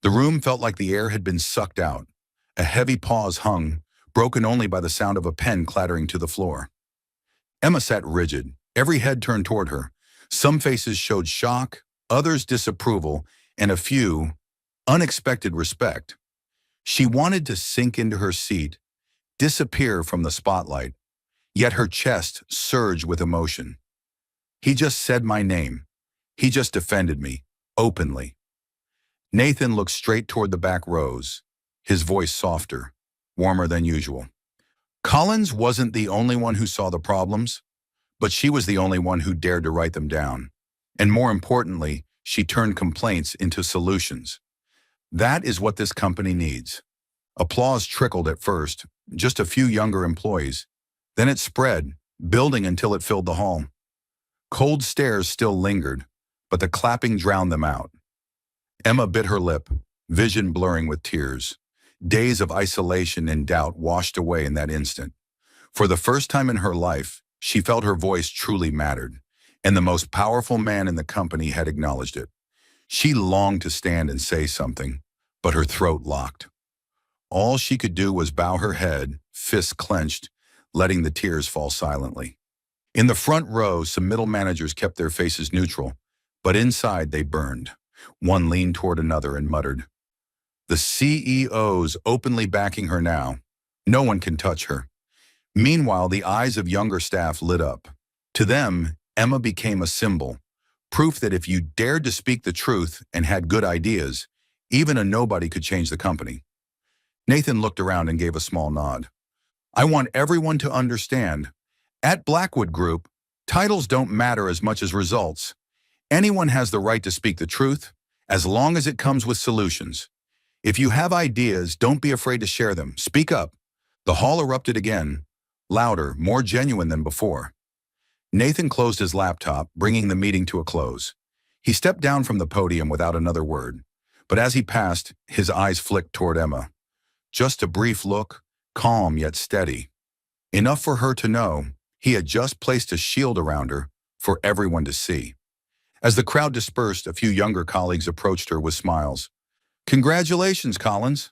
The room felt like the air had been sucked out. A heavy pause hung, broken only by the sound of a pen clattering to the floor. Emma sat rigid, every head turned toward her. Some faces showed shock, others disapproval, and a few, unexpected respect. She wanted to sink into her seat, disappear from the spotlight, yet her chest surged with emotion. He just said my name. He just defended me, openly. Nathan looked straight toward the back rows, his voice softer, warmer than usual. Collins wasn't the only one who saw the problems, but she was the only one who dared to write them down. And more importantly, she turned complaints into solutions. That is what this company needs. Applause trickled at first, just a few younger employees. Then it spread, building until it filled the hall. Cold stares still lingered, but the clapping drowned them out. Emma bit her lip, vision blurring with tears. Days of isolation and doubt washed away in that instant. For the first time in her life, she felt her voice truly mattered, and the most powerful man in the company had acknowledged it. She longed to stand and say something, but her throat locked. All she could do was bow her head, fists clenched, letting the tears fall silently. In the front row, some middle managers kept their faces neutral, but inside they burned. One leaned toward another and muttered, "The CEO's openly backing her now. No one can touch her." Meanwhile, the eyes of younger staff lit up. To them, Emma became a symbol, proof that if you dared to speak the truth and had good ideas, even a nobody could change the company. Nathan looked around and gave a small nod. "I want everyone to understand, at Blackwood Group, titles don't matter as much as results. Anyone has the right to speak the truth, as long as it comes with solutions. If you have ideas, don't be afraid to share them. Speak up." The hall erupted again, louder, more genuine than before. Nathan closed his laptop, bringing the meeting to a close. He stepped down from the podium without another word, but as he passed, his eyes flicked toward Emma. Just a brief look, calm yet steady. Enough for her to know he had just placed a shield around her for everyone to see. As the crowd dispersed, a few younger colleagues approached her with smiles. "Congratulations, Collins."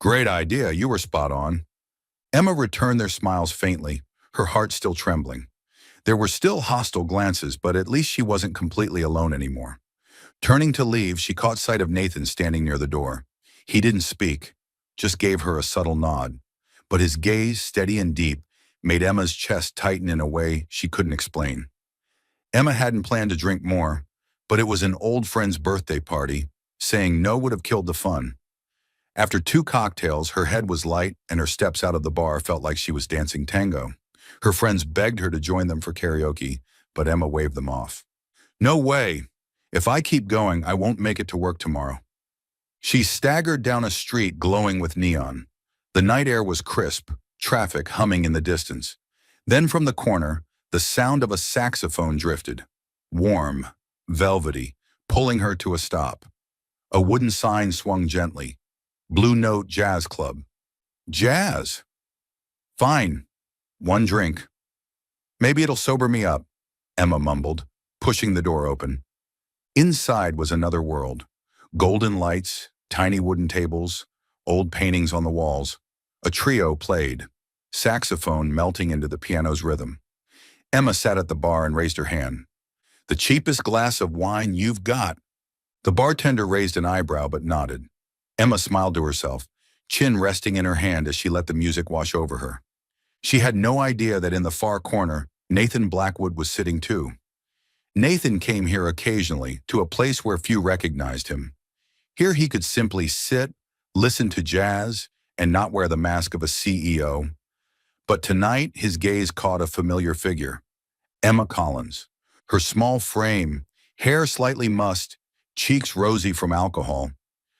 "Great idea, you were spot on." Emma returned their smiles faintly, her heart still trembling. There were still hostile glances, but at least she wasn't completely alone anymore. Turning to leave, she caught sight of Nathan standing near the door. He didn't speak, just gave her a subtle nod. But his gaze, steady and deep, made Emma's chest tighten in a way she couldn't explain. Emma hadn't planned to drink more, but it was an old friend's birthday party. Saying no would have killed the fun. After 2 cocktails, her head was light and her steps out of the bar felt like she was dancing tango. Her friends begged her to join them for karaoke, but Emma waved them off. "No way. If I keep going, I won't make it to work tomorrow." She staggered down a street glowing with neon. The night air was crisp, traffic humming in the distance. Then from the corner, the sound of a saxophone drifted. Warm, velvety, pulling her to a stop. A wooden sign swung gently. Blue Note Jazz Club. Jazz? Fine. 1 drink. "Maybe it'll sober me up," Emma mumbled, pushing the door open. Inside was another world. Golden lights, tiny wooden tables, old paintings on the walls. A trio played, saxophone melting into the piano's rhythm. Emma sat at the bar and raised her hand. "The cheapest glass of wine you've got." The bartender raised an eyebrow but nodded. Emma smiled to herself, chin resting in her hand as she let the music wash over her. She had no idea that in the far corner, Nathan Blackwood was sitting too. Nathan came here occasionally, to a place where few recognized him. Here he could simply sit, listen to jazz, and not wear the mask of a CEO. But tonight, his gaze caught a familiar figure, Emma Collins. Her small frame, hair slightly mussed, cheeks rosy from alcohol.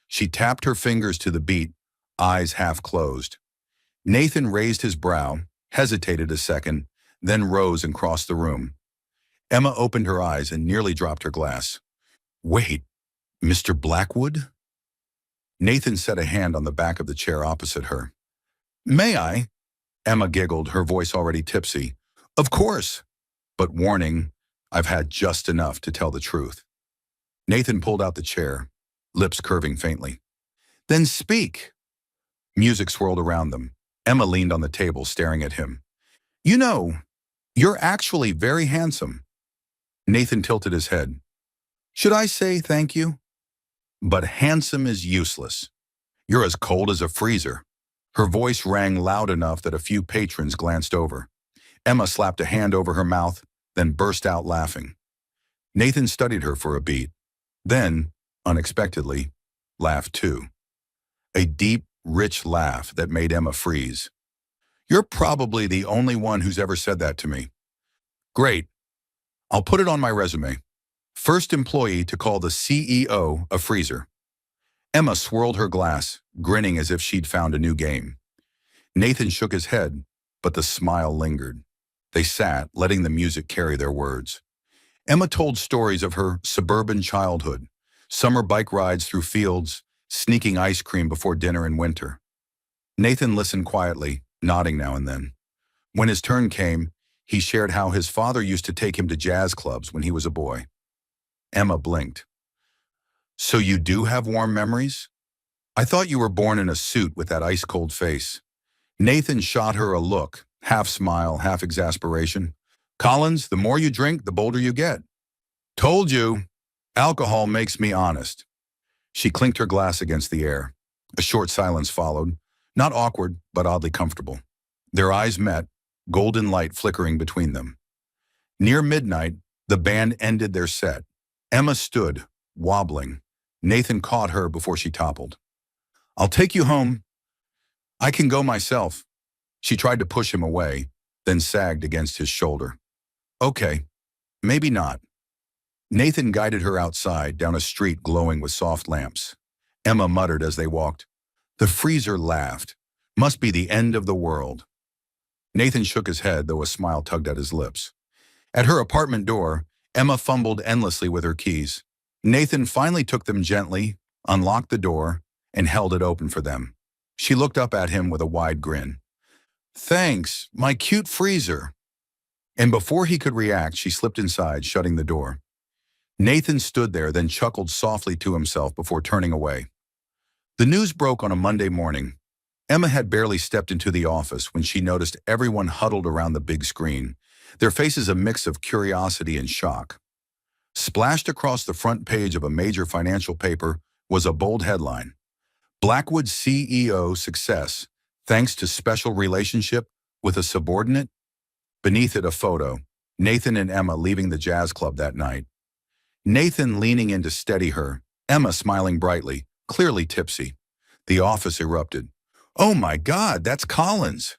She tapped her fingers to the beat, eyes half closed. Nathan raised his brow, hesitated a second, then rose and crossed the room. Emma opened her eyes and nearly dropped her glass. "Wait, Mr. Blackwood?" Nathan set a hand on the back of the chair opposite her. "May I?" Emma giggled, her voice already tipsy. "Of course. But warning, I've had just enough to tell the truth." Nathan pulled out the chair, lips curving faintly. "Then speak." Music swirled around them. Emma leaned on the table, staring at him. "You know, you're actually very handsome." Nathan tilted his head. "Should I say thank you?" "But handsome is useless. You're as cold as a freezer." Her voice rang loud enough that a few patrons glanced over. Emma slapped a hand over her mouth, then burst out laughing. Nathan studied her for a beat. Then, unexpectedly, laughed too. A deep, rich laugh that made Emma freeze. "You're probably the only one who's ever said that to me." "Great. I'll put it on my resume. First employee to call the CEO a freezer." Emma swirled her glass, grinning as if she'd found a new game. Nathan shook his head, but the smile lingered. They sat, letting the music carry their words. Emma told stories of her suburban childhood, summer bike rides through fields, sneaking ice cream before dinner in winter. Nathan listened quietly, nodding now and then. When his turn came, he shared how his father used to take him to jazz clubs when he was a boy. Emma blinked. So you do have warm memories? I thought you were born in a suit with that ice-cold face. Nathan shot her a look, half smile, half exasperation. Collins, the more you drink, the bolder you get. Told you. Alcohol makes me honest. She clinked her glass against the air. A short silence followed, not awkward, but oddly comfortable. Their eyes met, golden light flickering between them. Near midnight, the band ended their set. Emma stood, wobbling. Nathan caught her before she toppled. I'll take you home. I can go myself. She tried to push him away, then sagged against his shoulder. Okay, maybe not. Nathan guided her outside, down a street glowing with soft lamps. Emma muttered as they walked. The freezer laughed. Must be the end of the world. Nathan shook his head, though a smile tugged at his lips. At her apartment door, Emma fumbled endlessly with her keys. Nathan finally took them gently, unlocked the door, and held it open for them. She looked up at him with a wide grin. Thanks, my cute freezer. And before he could react, she slipped inside, shutting the door. Nathan stood there, then chuckled softly to himself before turning away. The news broke on a Monday morning. Emma had barely stepped into the office when she noticed everyone huddled around the big screen, their faces a mix of curiosity and shock. Splashed across the front page of a major financial paper was a bold headline. Blackwood CEO success, thanks to special relationship with a subordinate. Beneath it, a photo, Nathan and Emma leaving the jazz club that night. Nathan leaning in to steady her, Emma smiling brightly, clearly tipsy. The office erupted. Oh my God, that's Collins.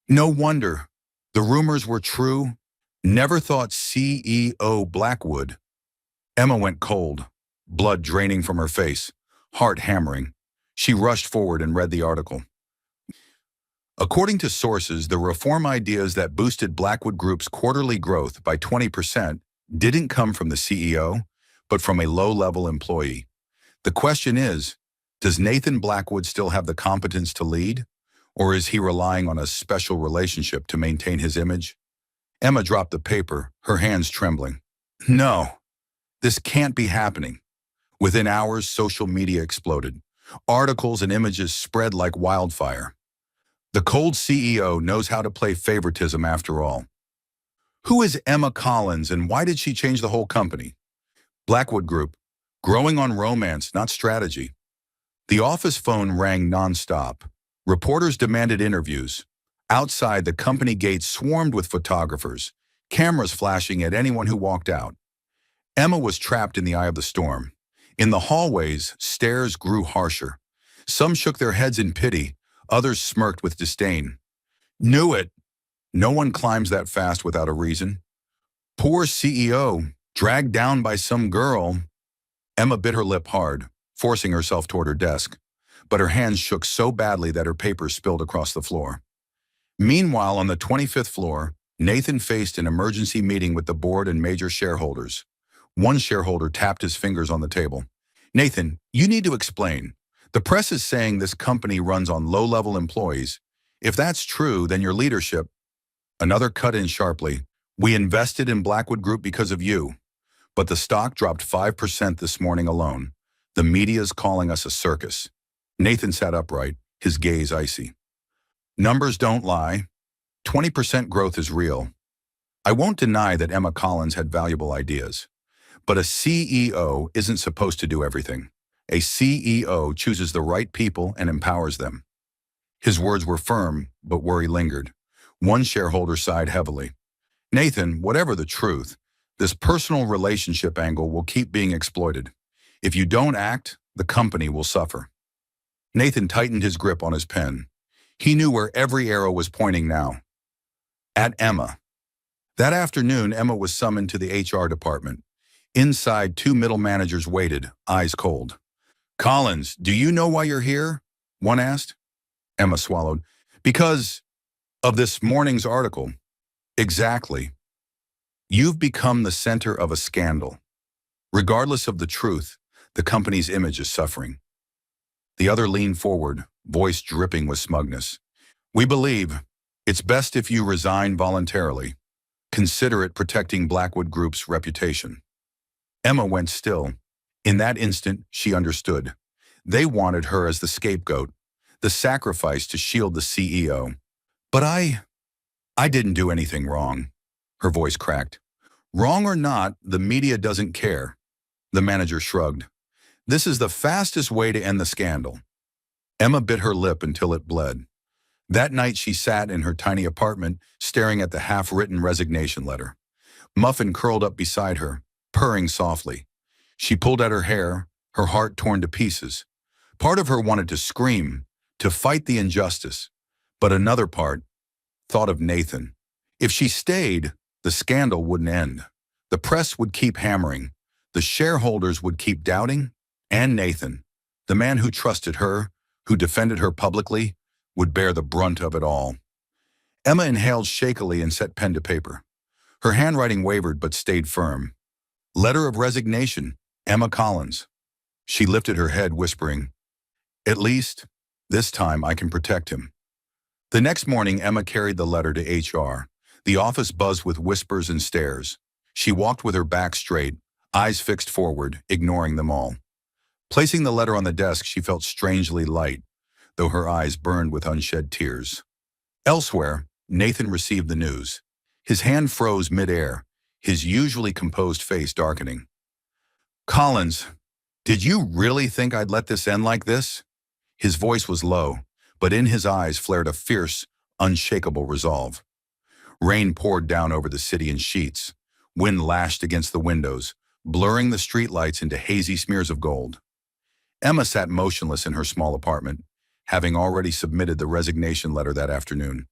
No wonder. The rumors were true. Never thought CEO Blackwood. Emma went cold, blood draining from her face, heart hammering. She rushed forward and read the article. According to sources, the reform ideas that boosted Blackwood Group's quarterly growth by 20% didn't come from the CEO, but from a low-level employee. The question is, does Nathan Blackwood still have the competence to lead, or is he relying on a special relationship to maintain his image? Emma dropped the paper, her hands trembling. No, this can't be happening. Within hours, social media exploded. Articles and images spread like wildfire. The cold CEO knows how to play favoritism after all. Who is Emma Collins and why did she change the whole company? Blackwood Group, growing on romance, not strategy. The office phone rang nonstop. Reporters demanded interviews. Outside, the company gate swarmed with photographers, cameras flashing at anyone who walked out. Emma was trapped in the eye of the storm. In the hallways, stares grew harsher. Some shook their heads in pity, others smirked with disdain. Knew it. No one climbs that fast without a reason. Poor CEO, dragged down by some girl. Emma bit her lip hard, forcing herself toward her desk, but her hands shook so badly that her papers spilled across the floor. Meanwhile, on the 25th floor, Nathan faced an emergency meeting with the board and major shareholders. One shareholder tapped his fingers on the table. Nathan, you need to explain. The press is saying this company runs on low-level employees. If that's true, then your leadership... Another cut in sharply. We invested in Blackwood Group because of you. But the stock dropped 5% this morning alone. The media's calling us a circus. Nathan sat upright, his gaze icy. Numbers don't lie. 20% growth is real. I won't deny that Emma Collins had valuable ideas. But a CEO isn't supposed to do everything. A CEO chooses the right people and empowers them. His words were firm, but worry lingered. One shareholder sighed heavily. Nathan, whatever the truth, this personal relationship angle will keep being exploited. If you don't act, the company will suffer. Nathan tightened his grip on his pen. He knew where every arrow was pointing now. At Emma. That afternoon, Emma was summoned to the HR department. Inside, two middle managers waited, eyes cold. Collins, do you know why you're here? One asked. Emma swallowed. Because of this morning's article. Exactly. You've become the center of a scandal. Regardless of the truth, the company's image is suffering. The other leaned forward, voice dripping with smugness. We believe it's best if you resign voluntarily. Consider it protecting Blackwood Group's reputation. Emma went still. In that instant, she understood. They wanted her as the scapegoat, the sacrifice to shield the CEO. But I didn't do anything wrong. Her voice cracked. Wrong or not, the media doesn't care. The manager shrugged. This is the fastest way to end the scandal. Emma bit her lip until it bled. That night she sat in her tiny apartment, staring at the half-written resignation letter. Muffin curled up beside her, purring softly. She pulled at her hair, her heart torn to pieces. Part of her wanted to scream, to fight the injustice. But another part thought of Nathan. If she stayed, the scandal wouldn't end. The press would keep hammering. The shareholders would keep doubting. And Nathan, the man who trusted her, who defended her publicly, would bear the brunt of it all. Emma inhaled shakily and set pen to paper. Her handwriting wavered but stayed firm. Letter of resignation, Emma Collins. She lifted her head, whispering, "At least, this time I can protect him." The next morning, Emma carried the letter to HR. The office buzzed with whispers and stares. She walked with her back straight, eyes fixed forward, ignoring them all. Placing the letter on the desk, she felt strangely light, though her eyes burned with unshed tears. Elsewhere, Nathan received the news. His hand froze mid-air, his usually composed face darkening. "Collins, did you really think I'd let this end like this?" His voice was low, but in his eyes flared a fierce, unshakable resolve. Rain poured down over the city in sheets. Wind lashed against the windows, blurring the streetlights into hazy smears of gold. Emma sat motionless in her small apartment, having already submitted the resignation letter that afternoon.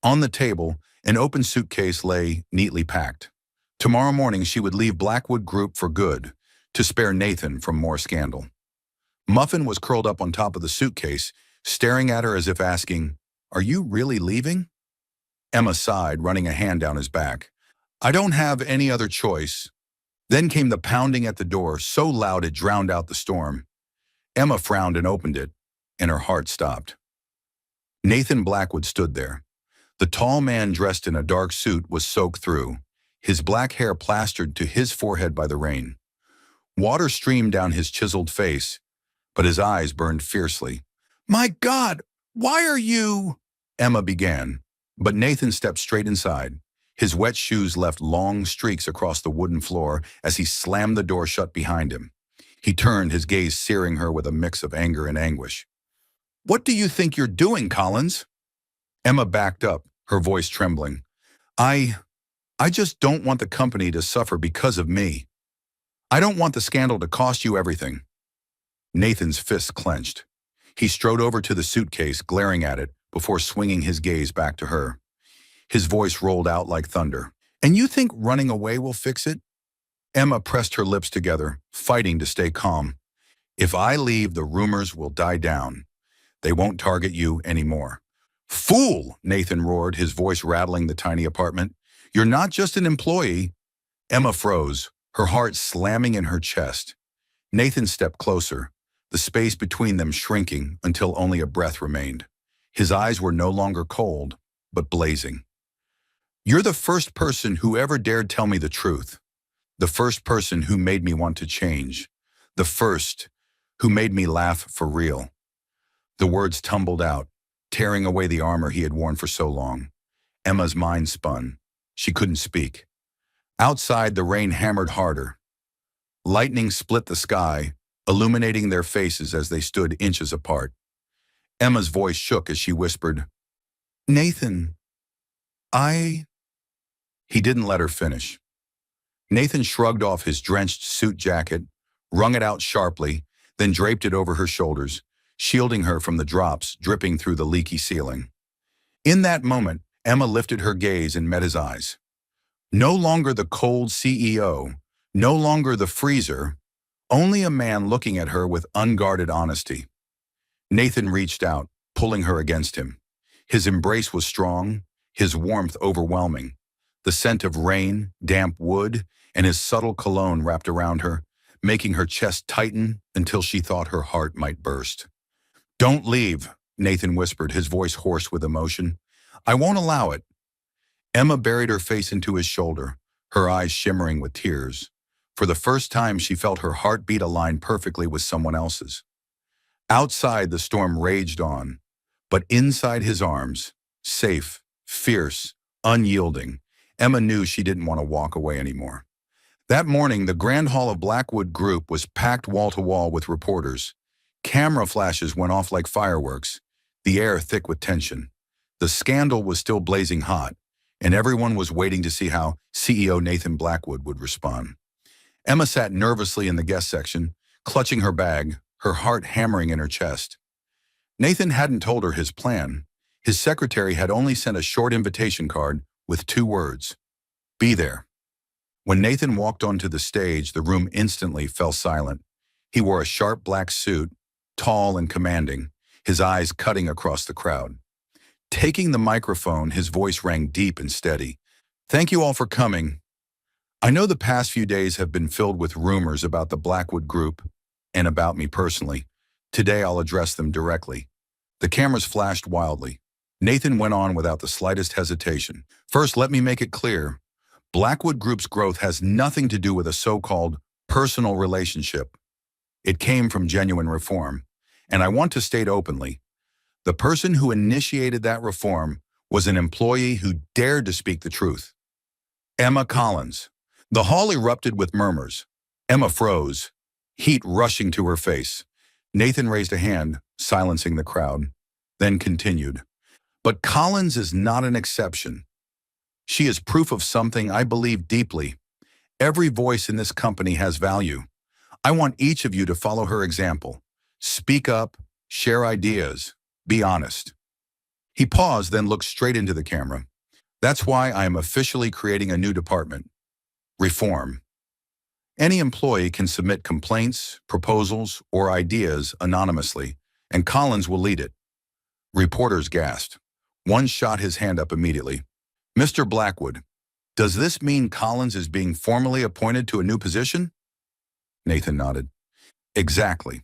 On the table, an open suitcase lay neatly packed. Tomorrow morning she would leave Blackwood Group for good, to spare Nathan from more scandal. Muffin was curled up on top of the suitcase, staring at her as if asking, "Are you really leaving?" Emma sighed, running a hand down his back. "I don't have any other choice." Then came the pounding at the door, so loud it drowned out the storm. Emma frowned and opened it, and her heart stopped. Nathan Blackwood stood there. The tall man dressed in a dark suit was soaked through, his black hair plastered to his forehead by the rain. Water streamed down his chiseled face, but his eyes burned fiercely. "My God, why are you—" Emma began, but Nathan stepped straight inside. His wet shoes left long streaks across the wooden floor as he slammed the door shut behind him. He turned, his gaze searing her with a mix of anger and anguish. "What do you think you're doing, Collins?" Emma backed up, her voice trembling. I just don't want the company to suffer because of me. I don't want the scandal to cost you everything." Nathan's fists clenched. He strode over to the suitcase, glaring at it, before swinging his gaze back to her. His voice rolled out like thunder. "And you think running away will fix it?" Emma pressed her lips together, fighting to stay calm. "If I leave, the rumors will die down. They won't target you anymore." "Fool!" Nathan roared, his voice rattling the tiny apartment. "You're not just an employee." Emma froze, her heart slamming in her chest. Nathan stepped closer, the space between them shrinking until only a breath remained. His eyes were no longer cold, but blazing. "You're the first person who ever dared tell me the truth. The first person who made me want to change. The first who made me laugh for real." The words tumbled out, tearing away the armor he had worn for so long. Emma's mind spun. She couldn't speak. Outside, the rain hammered harder. Lightning split the sky, illuminating their faces as they stood inches apart. Emma's voice shook as she whispered, "Nathan, I—" He didn't let her finish. Nathan shrugged off his drenched suit jacket, wrung it out sharply, then draped it over her shoulders, shielding her from the drops dripping through the leaky ceiling. In that moment, Emma lifted her gaze and met his eyes. No longer the cold CEO, no longer the freezer, only a man looking at her with unguarded honesty. Nathan reached out, pulling her against him. His embrace was strong, his warmth overwhelming. The scent of rain, damp wood, and his subtle cologne wrapped around her, making her chest tighten until she thought her heart might burst. Don't leave, Nathan whispered, his voice hoarse with emotion. I won't allow it. Emma buried her face into his shoulder, her eyes shimmering with tears. For the first time, she felt her heartbeat align perfectly with someone else's. Outside, the storm raged on, but inside his arms, safe, fierce, unyielding, Emma knew she didn't want to walk away anymore. That morning, the Grand Hall of Blackwood Group was packed wall-to-wall with reporters. Camera flashes went off like fireworks, the air thick with tension. The scandal was still blazing hot, and everyone was waiting to see how CEO Nathan Blackwood would respond. Emma sat nervously in the guest section, clutching her bag, her heart hammering in her chest. Nathan hadn't told her his plan. His secretary had only sent a short invitation card with 2 words: be there. When Nathan walked onto the stage, the room instantly fell silent. He wore a sharp black suit, tall and commanding, his eyes cutting across the crowd. Taking the microphone, his voice rang deep and steady. Thank you all for coming. I know the past few days have been filled with rumors about the Blackwood Group and about me personally. Today I'll address them directly. The cameras flashed wildly. Nathan went on without the slightest hesitation. First, let me make it clear. Blackwood Group's growth has nothing to do with a so-called personal relationship. It came from genuine reform. And I want to state openly, the person who initiated that reform was an employee who dared to speak the truth. Emma Collins. The hall erupted with murmurs. Emma froze, heat rushing to her face. Nathan raised a hand, silencing the crowd, then continued. But Collins is not an exception. She is proof of something I believe deeply. Every voice in this company has value. I want each of you to follow her example. Speak up, share ideas, be honest. He paused, then looked straight into the camera. That's why I am officially creating a new department. Reform. Any employee can submit complaints, proposals, or ideas anonymously, and Collins will lead it. Reporters gasped. One shot his hand up immediately. Mr. Blackwood, does this mean Collins is being formally appointed to a new position? Nathan nodded. Exactly.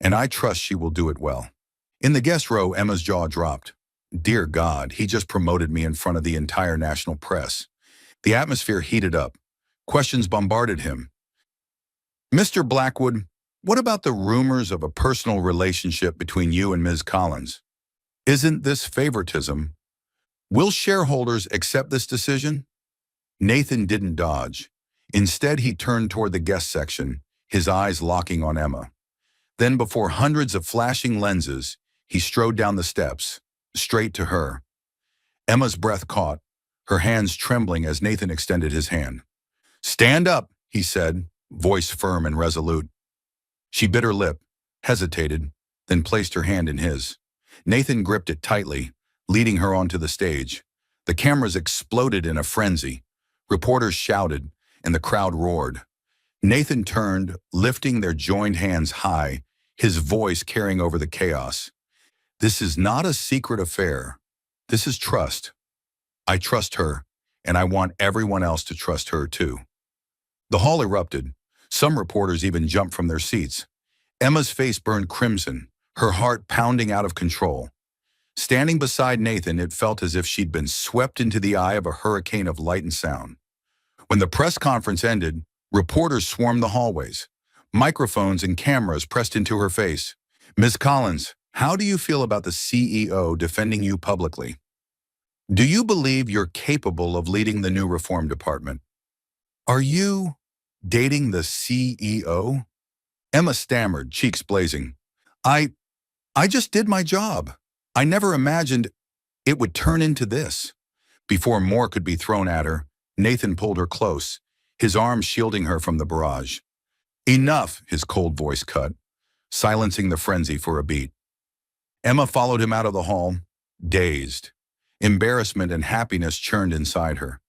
And I trust she will do it well. In the guest row, Emma's jaw dropped. Dear God, he just promoted me in front of the entire national press. The atmosphere heated up. Questions bombarded him. Mr. Blackwood, what about the rumors of a personal relationship between you and Ms. Collins? Isn't this favoritism? Will shareholders accept this decision? Nathan didn't dodge. Instead, he turned toward the guest section, his eyes locking on Emma. Then, before hundreds of flashing lenses, he strode down the steps, straight to her. Emma's breath caught, her hands trembling as Nathan extended his hand. Stand up, he said, voice firm and resolute. She bit her lip, hesitated, then placed her hand in his. Nathan gripped it tightly, leading her onto the stage. The cameras exploded in a frenzy. Reporters shouted, and the crowd roared. Nathan turned, lifting their joined hands high, his voice carrying over the chaos. This is not a secret affair. This is trust. I trust her, and I want everyone else to trust her too. The hall erupted. Some reporters even jumped from their seats. Emma's face burned crimson, her heart pounding out of control. Standing beside Nathan, it felt as if she'd been swept into the eye of a hurricane of light and sound. When the press conference ended, reporters swarmed the hallways. Microphones and cameras pressed into her face. Ms. Collins, how do you feel about the CEO defending you publicly? Do you believe you're capable of leading the new reform department? Are you dating the CEO? Emma stammered, cheeks blazing. I just did my job. I never imagined it would turn into this. Before more could be thrown at her, Nathan pulled her close, his arm shielding her from the barrage. Enough, his cold voice cut, silencing the frenzy for a beat. Emma followed him out of the hall, dazed. Embarrassment and happiness churned inside her.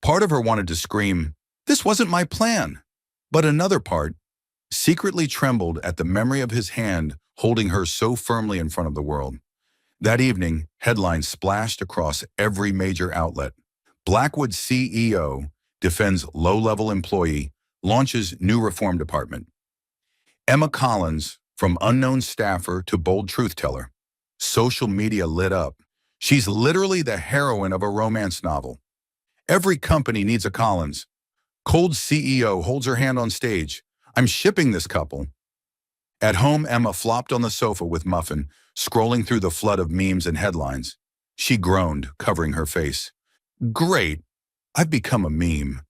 Part of her wanted to scream, "This wasn't my plan." But another part secretly trembled at the memory of his hand holding her so firmly in front of the world. That evening, headlines splashed across every major outlet. Blackwood CEO defends low-level employee, launches new reform department. Emma Collins, From unknown staffer to bold truth teller. Social media lit up. She's literally the heroine of a romance novel. Every company needs a Collins. Cold CEO holds her hand on stage. I'm shipping this couple. At home, Emma flopped on the sofa with Muffin, scrolling through the flood of memes and headlines. She groaned, covering her face. Great. I've become a meme.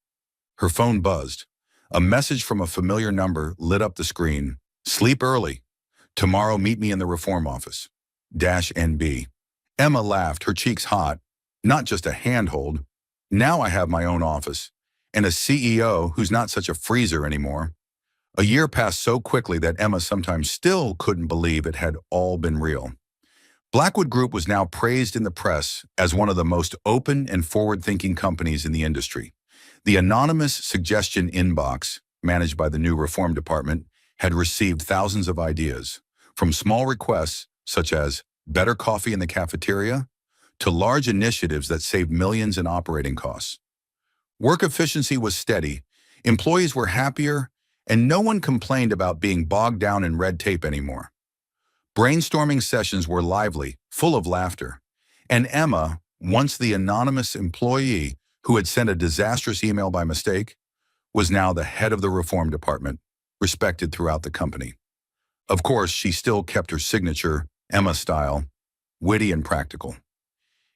Her phone buzzed. A message from a familiar number lit up the screen. Sleep early. Tomorrow meet me in the reform office. -NB. Emma laughed, her cheeks hot. Not just a handhold. Now I have my own office. And a CEO who's not such a freezer anymore. A year passed so quickly that Emma sometimes still couldn't believe it had all been real. Blackwood Group was now praised in the press as one of the most open and forward-thinking companies in the industry. The anonymous suggestion inbox, managed by the new reform department, had received thousands of ideas, from small requests such as better coffee in the cafeteria to large initiatives that saved millions in operating costs. Work efficiency was steady, employees were happier, and no one complained about being bogged down in red tape anymore. Brainstorming sessions were lively, full of laughter, and Emma, once the anonymous employee who had sent a disastrous email by mistake, was now the head of the reform department, respected throughout the company. Of course, she still kept her signature, Emma style, witty and practical.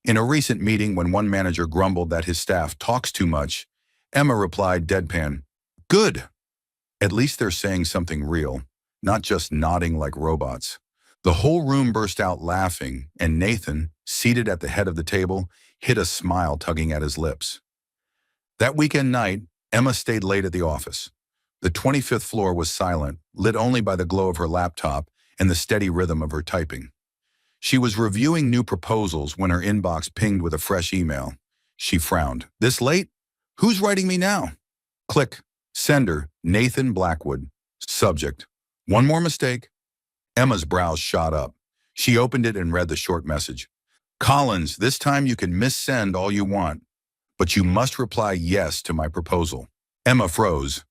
In a recent meeting when one manager grumbled that his staff talks too much, Emma replied deadpan, "Good. At least they're saying something real, not just nodding like robots." The whole room burst out laughing, and Nathan, seated at the head of the table, hid a smile tugging at his lips. That weekend night, Emma stayed late at the office. The 25th floor was silent, lit only by the glow of her laptop and the steady rhythm of her typing. She was reviewing new proposals when her inbox pinged with a fresh email. She frowned. "This late? Who's writing me now?" Click. Sender, Nathan Blackwood. Subject, "One more mistake." Emma's brows shot up. She opened it and read the short message. "Collins, this time you can missend all you want, but you must reply yes to my proposal." Emma froze.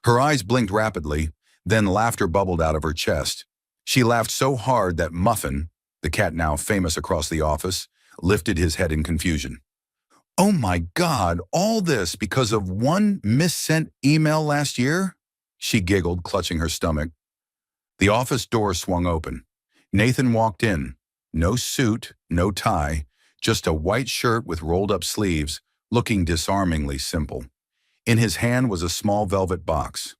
Her eyes blinked rapidly, then laughter bubbled out of her chest. She laughed so hard that Muffin, the cat now famous across the office, lifted his head in confusion. "Oh my God, all this because of one missent email last year?" She giggled, clutching her stomach. The office door swung open. Nathan walked in. No suit, no tie, just a white shirt with rolled-up sleeves, looking disarmingly simple. In his hand was a small velvet box.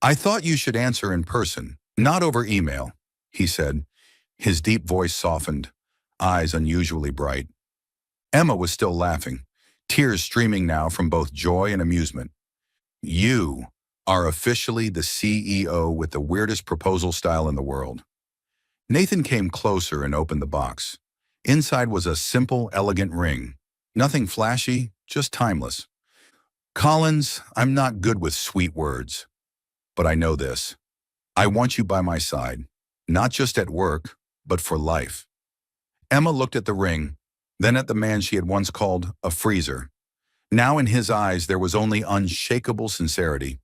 "I thought you should answer in person, not over email," he said. His deep voice softened, eyes unusually bright. Emma was still laughing, tears streaming now from both joy and amusement. "You are officially the CEO with the weirdest proposal style in the world." Nathan came closer and opened the box. Inside was a simple, elegant ring. Nothing flashy, just timeless. "Collins, I'm not good with sweet words, but I know this. I want you by my side, not just at work, but for life." Emma looked at the ring, then at the man she had once called a freezer. Now in his eyes there was only unshakable sincerity.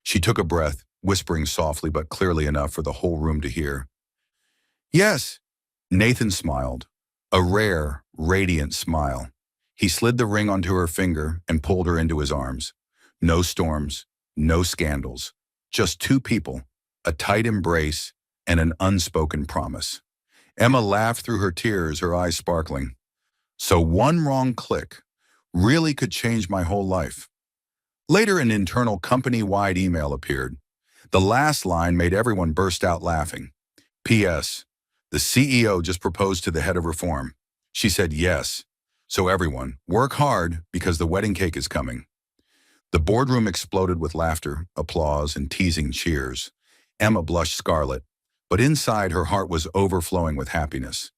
She took a breath, whispering softly but clearly enough for the whole room to hear. "Yes." Nathan smiled, a rare, radiant smile. He slid the ring onto her finger and pulled her into his arms. No storms, no scandals, just two people, a tight embrace, and an unspoken promise. Emma laughed through her tears, her eyes sparkling. So one wrong click really could change my whole life. Later, an internal company-wide email appeared. The last line made everyone burst out laughing. "P.S. The CEO just proposed to the head of reform. She said yes. So everyone, work hard because the wedding cake is coming." The boardroom exploded with laughter, applause, and teasing cheers. Emma blushed scarlet, but inside her heart was overflowing with happiness.